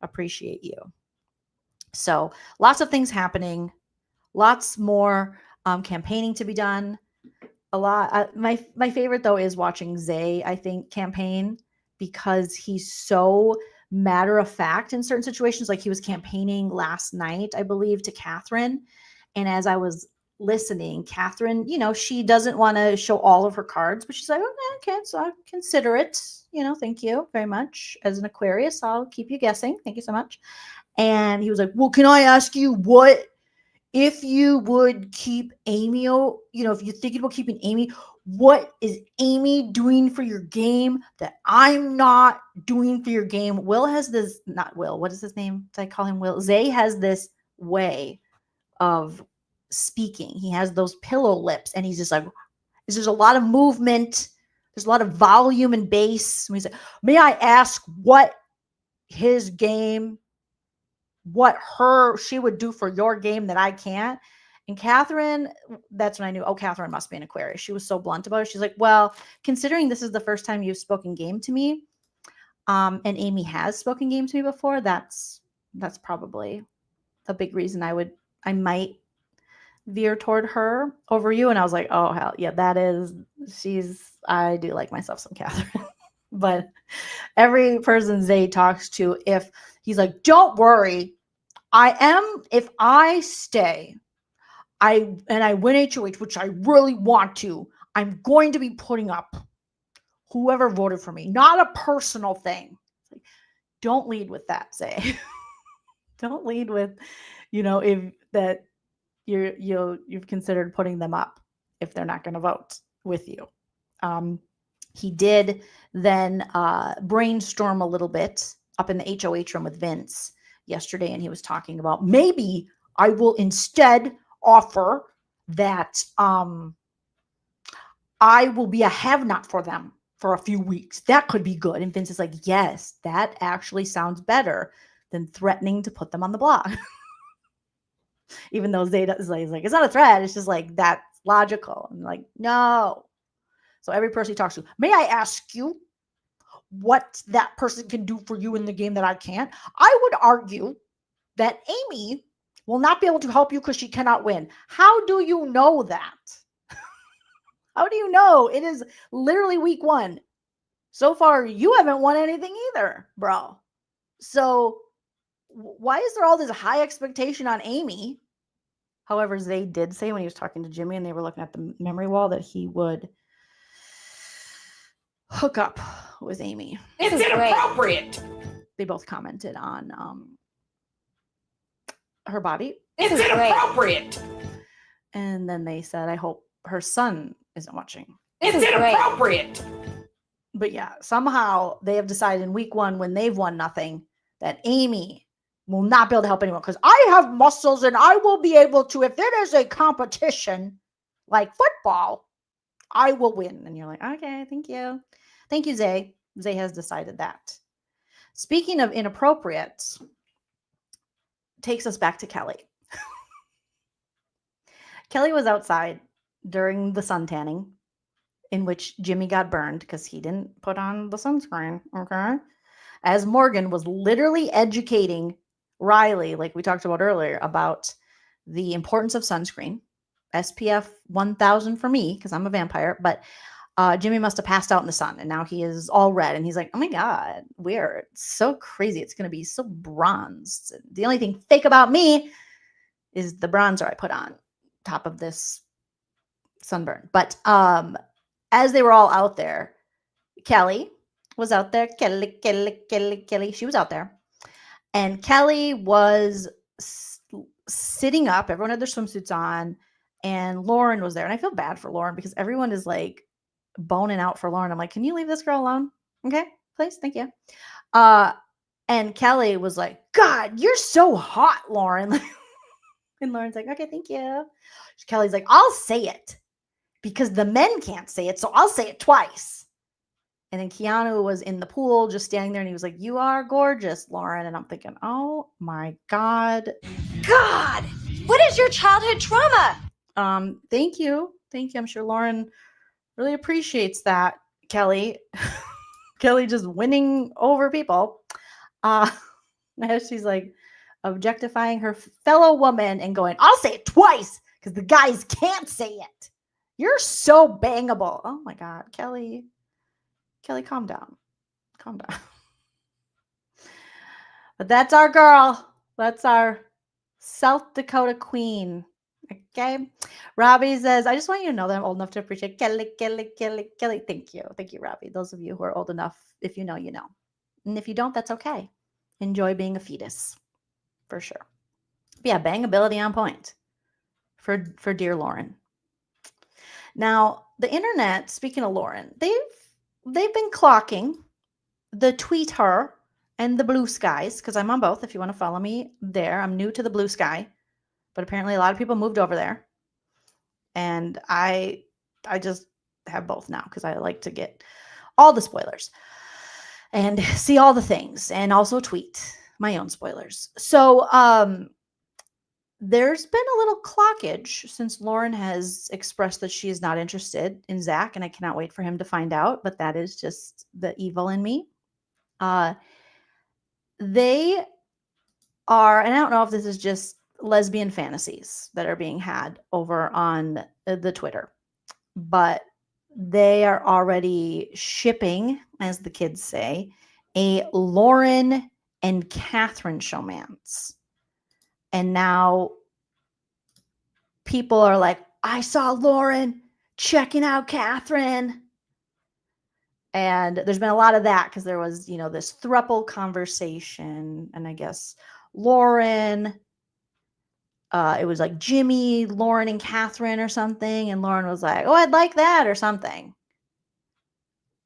Appreciate you. So lots of things happening. Lots more campaigning to be done. A lot. My favorite though is watching Zay, I think, campaign, because he's so matter of fact in certain situations. Like he was campaigning last night, I believe, to Catherine. And as I was listening, Catherine, she doesn't want to show all of her cards, but she's like, okay, so I'll consider it. Thank you very much. As an Aquarius, I'll keep you guessing. Thank you so much. And he was like, well, can I ask you what, if you would keep Amy, if you're thinking about keeping Amy, what is Amy doing for your game that I'm not doing for your game? Will has this, not Will, what is his name? Did I call him Will? Zay has this way of speaking. He has those pillow lips, and he's just like, there's a lot of movement. There's a lot of volume and bass. And he's like, may I ask what his game, what she would do for your game that I can't? And Catherine, that's when I knew, Catherine must be an Aquarius. She was so blunt about it. She's like, well, considering this is the first time you've spoken game to me, and Amy has spoken game to me before, that's probably a big reason I might veer toward her over you. And I was like, oh, hell yeah, I do like myself some Catherine. But every person Zay talks to, if he's like, don't worry, if I stay, and I win HOH, which I really want to, I'm going to be putting up whoever voted for me, not a personal thing. Like, don't lead with that, Zay. Don't lead with, if that you've considered putting them up if they're not going to vote with you. He did then brainstorm a little bit up in the HOH room with Vince yesterday, and he was talking about, maybe I will instead offer that I will be a have-not for them for a few weeks. That could be good. And Vince is like, yes, that actually sounds better than threatening to put them on the block. Even though Zay is like, it's not a threat. It's just like, that's logical. I'm like, no. So every person he talks to, may I ask you, what that person can do for you in the game that I can't. I would argue that Amy will not be able to help you because she cannot win. How do you know that? How do you know? It is literally week 1. So far, you haven't won anything either, bro. So why is there all this high expectation on Amy? However, Zay did say when he was talking to Jimmy and they were looking at the memory wall that he would hook up with Amy. It's inappropriate. They both commented on her body. It's inappropriate. And then they said, I hope her son isn't watching. It's inappropriate. But yeah, somehow they have decided in week 1 when they've won nothing that Amy will not be able to help anyone because I have muscles and I will be able to, if it is a competition like football, I will win. And you're like, okay, thank you. Thank you, Zay. Zay has decided that. Speaking of inappropriate, takes us back to Kelly. Kelly was outside during the sun tanning in which Jimmy got burned because he didn't put on the sunscreen, okay? As Morgan was literally educating Riley, like we talked about earlier, about the importance of sunscreen. SPF 1000 for me because I'm a vampire, but Jimmy must have passed out in the sun and now he is all red and he's like, oh my God, weird. It's so crazy. It's going to be so bronzed. The only thing fake about me is the bronzer I put on top of this sunburn. But as they were all out there, Kelly was out there. Kelly. She was out there. And Kelly was sitting up. Everyone had their swimsuits on. And Lauren was there. And I feel bad for Lauren because everyone is like boning out for Lauren. I'm like, can you leave this girl alone? Okay, please. Thank you. And Kelly was like, God, you're so hot, Lauren. And Lauren's like, okay, thank you. Kelly's like, I'll say it because the men can't say it. So I'll say it twice. And then Keanu was in the pool just standing there and he was like, you are gorgeous, Lauren. And I'm thinking, oh my God. God, what is your childhood trauma? Thank you. Thank you. I'm sure Lauren really appreciates that, Kelly. Kelly just winning over people. She's like objectifying her fellow woman and going, I'll say it twice because the guys can't say it. You're so bangable. Oh my God, Kelly. Kelly, calm down. Calm down. But that's our girl. That's our South Dakota queen. Okay. Robbie says, I just want you to know that I'm old enough to appreciate Kelly. Thank you. Thank you, Robbie. Those of you who are old enough, if you know, you know. And if you don't, that's okay. Enjoy being a fetus. For sure. But yeah, bangability on point for dear Lauren. Now, the internet, speaking of Lauren, they've been clocking the tweet her and the blue skies, because I'm on both if you want to follow me there. I'm new to the blue sky, but apparently a lot of people moved over there. And I just have both now because I like to get all the spoilers and see all the things and also tweet my own spoilers. So there's been a little clockage since Lauren has expressed that she is not interested in Zach, and I cannot wait for him to find out, but that is just the evil in me. They are, and I don't know if this is just lesbian fantasies that are being had over on the Twitter, but they are already shipping, as the kids say, a Lauren and Catherine showmance. And now people are like, I saw Lauren checking out Catherine. And there's been a lot of that because there was, this throuple conversation. And I guess Lauren, it was like Jimmy, Lauren, and Catherine or something. And Lauren was like, oh, I'd like that or something.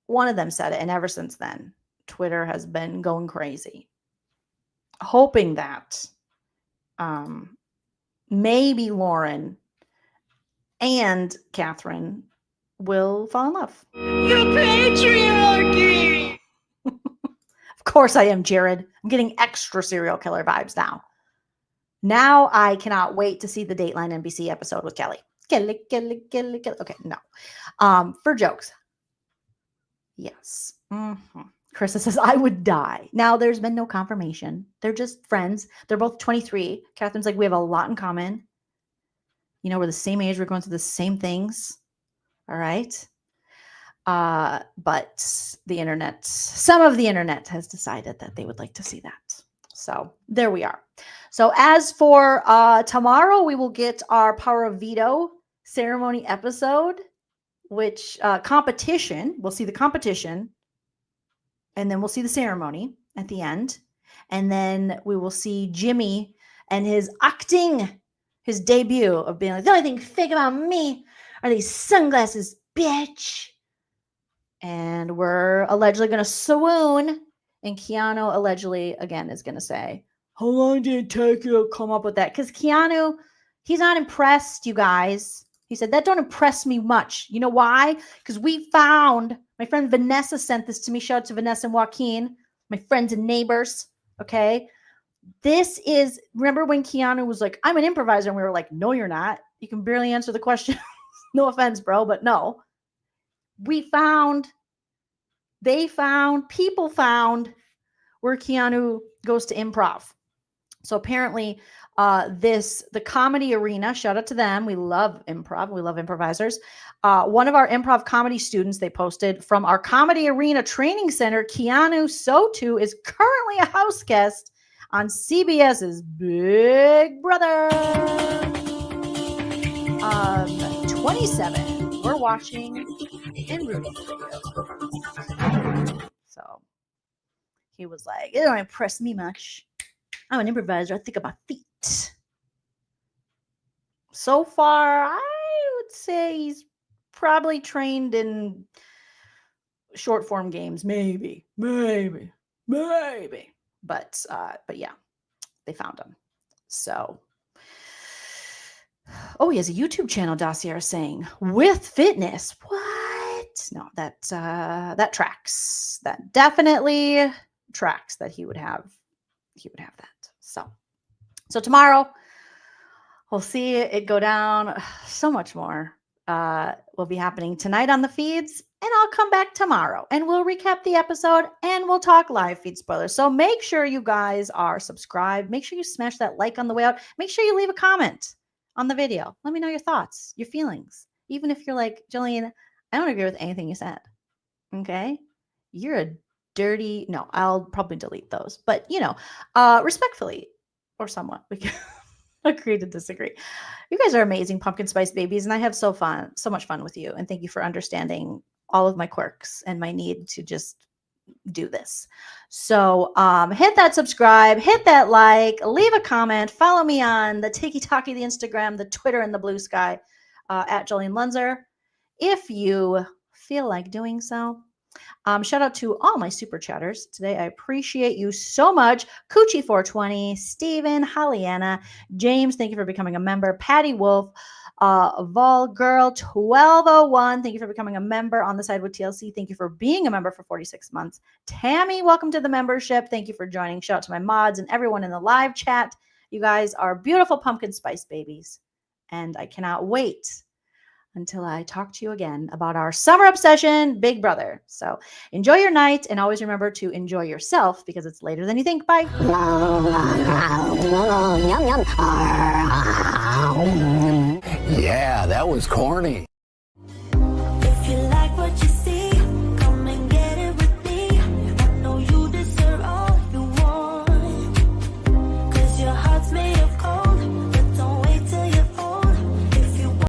One of them said it. And ever since then, Twitter has been going crazy, hoping that maybe Lauren and Catherine will fall in love. The patriarchy! Of course I am, Jared. I'm getting extra serial killer vibes now. Now I cannot wait to see the Dateline NBC episode with Kelly. Kelly. Okay, no. For jokes. Yes. Carissa says, I would die. Now, there's been no confirmation. They're just friends. They're both 23. Catherine's like, we have a lot in common. You know, we're the same age. We're going through the same things. All right. But the internet, some of the internet has decided that they would like to see that. So there we are. So as for tomorrow, we will get our Power of Veto ceremony episode, which competition, we'll see the competition. And then we'll see the ceremony at the end. And then we will see Jimmy and his acting, his debut of being like, the only thing fake about me are these sunglasses, bitch. And we're allegedly going to swoon. And Keanu allegedly, again, is going to say, how long did it take you to come up with that? Because Keanu, he's not impressed, you guys. He said, that don't impress me much. You know why? Because we found, my friend Vanessa sent this to me. Shout out to Vanessa and Joaquin, my friends and neighbors. Okay. This is, remember when Keanu was like, I'm an improviser. And we were like, no, you're not. You can barely answer the question. No offense, bro, but no. We found, people found where Keanu goes to improv. So apparently, the Comedy Arena, shout out to them. We love improv. We love improvisers. One of our improv comedy students, they posted from our Comedy Arena Training Center, Keanu Sotu is currently a house guest on CBS's Big Brother. 27. We're watching and rooting for you. So he was like, it don't impress me much. I'm an improviser. I think about feet. So far, I would say he's probably trained in short form games. Maybe. But yeah, they found him. So, oh, he has a YouTube channel, Dossier is saying, with fitness. What? No, that tracks. That definitely tracks that he would have that. So tomorrow we'll see it go down. So much more will be happening tonight on the feeds, and I'll come back tomorrow and we'll recap the episode and we'll talk live feed spoilers. So make sure you guys are subscribed. Make sure you smash that like on the way out. Make sure you leave a comment on the video. Let me know your thoughts, your feelings. Even if you're like, Joleen, I don't agree with anything you said. Okay? You're a dirty, no, I'll probably delete those, but respectfully or somewhat, we can agree to disagree. You guys are amazing pumpkin spice babies, and I have so much fun with you. And thank you for understanding all of my quirks and my need to just do this. So hit that subscribe, hit that like, leave a comment, follow me on the TikTok, the Instagram, the Twitter, and the Blue Sky at Joleen Lunzer if you feel like doing so. Shout out to all my super chatters today. I appreciate you so much. Coochie420, Steven, Hollyana, James, thank you for becoming a member. Patty Wolf, Vol Girl 1201, thank you for becoming a member. On the Side with TLC, thank you for being a member for 46 months. Tammy, welcome to the membership. Thank you for joining. Shout out to my mods and everyone in the live chat. You guys are beautiful pumpkin spice babies, and I cannot wait until I talk to you again about our summer obsession, Big Brother. So enjoy your night, and always remember to enjoy yourself because it's later than you think. Bye. Yeah, that was corny.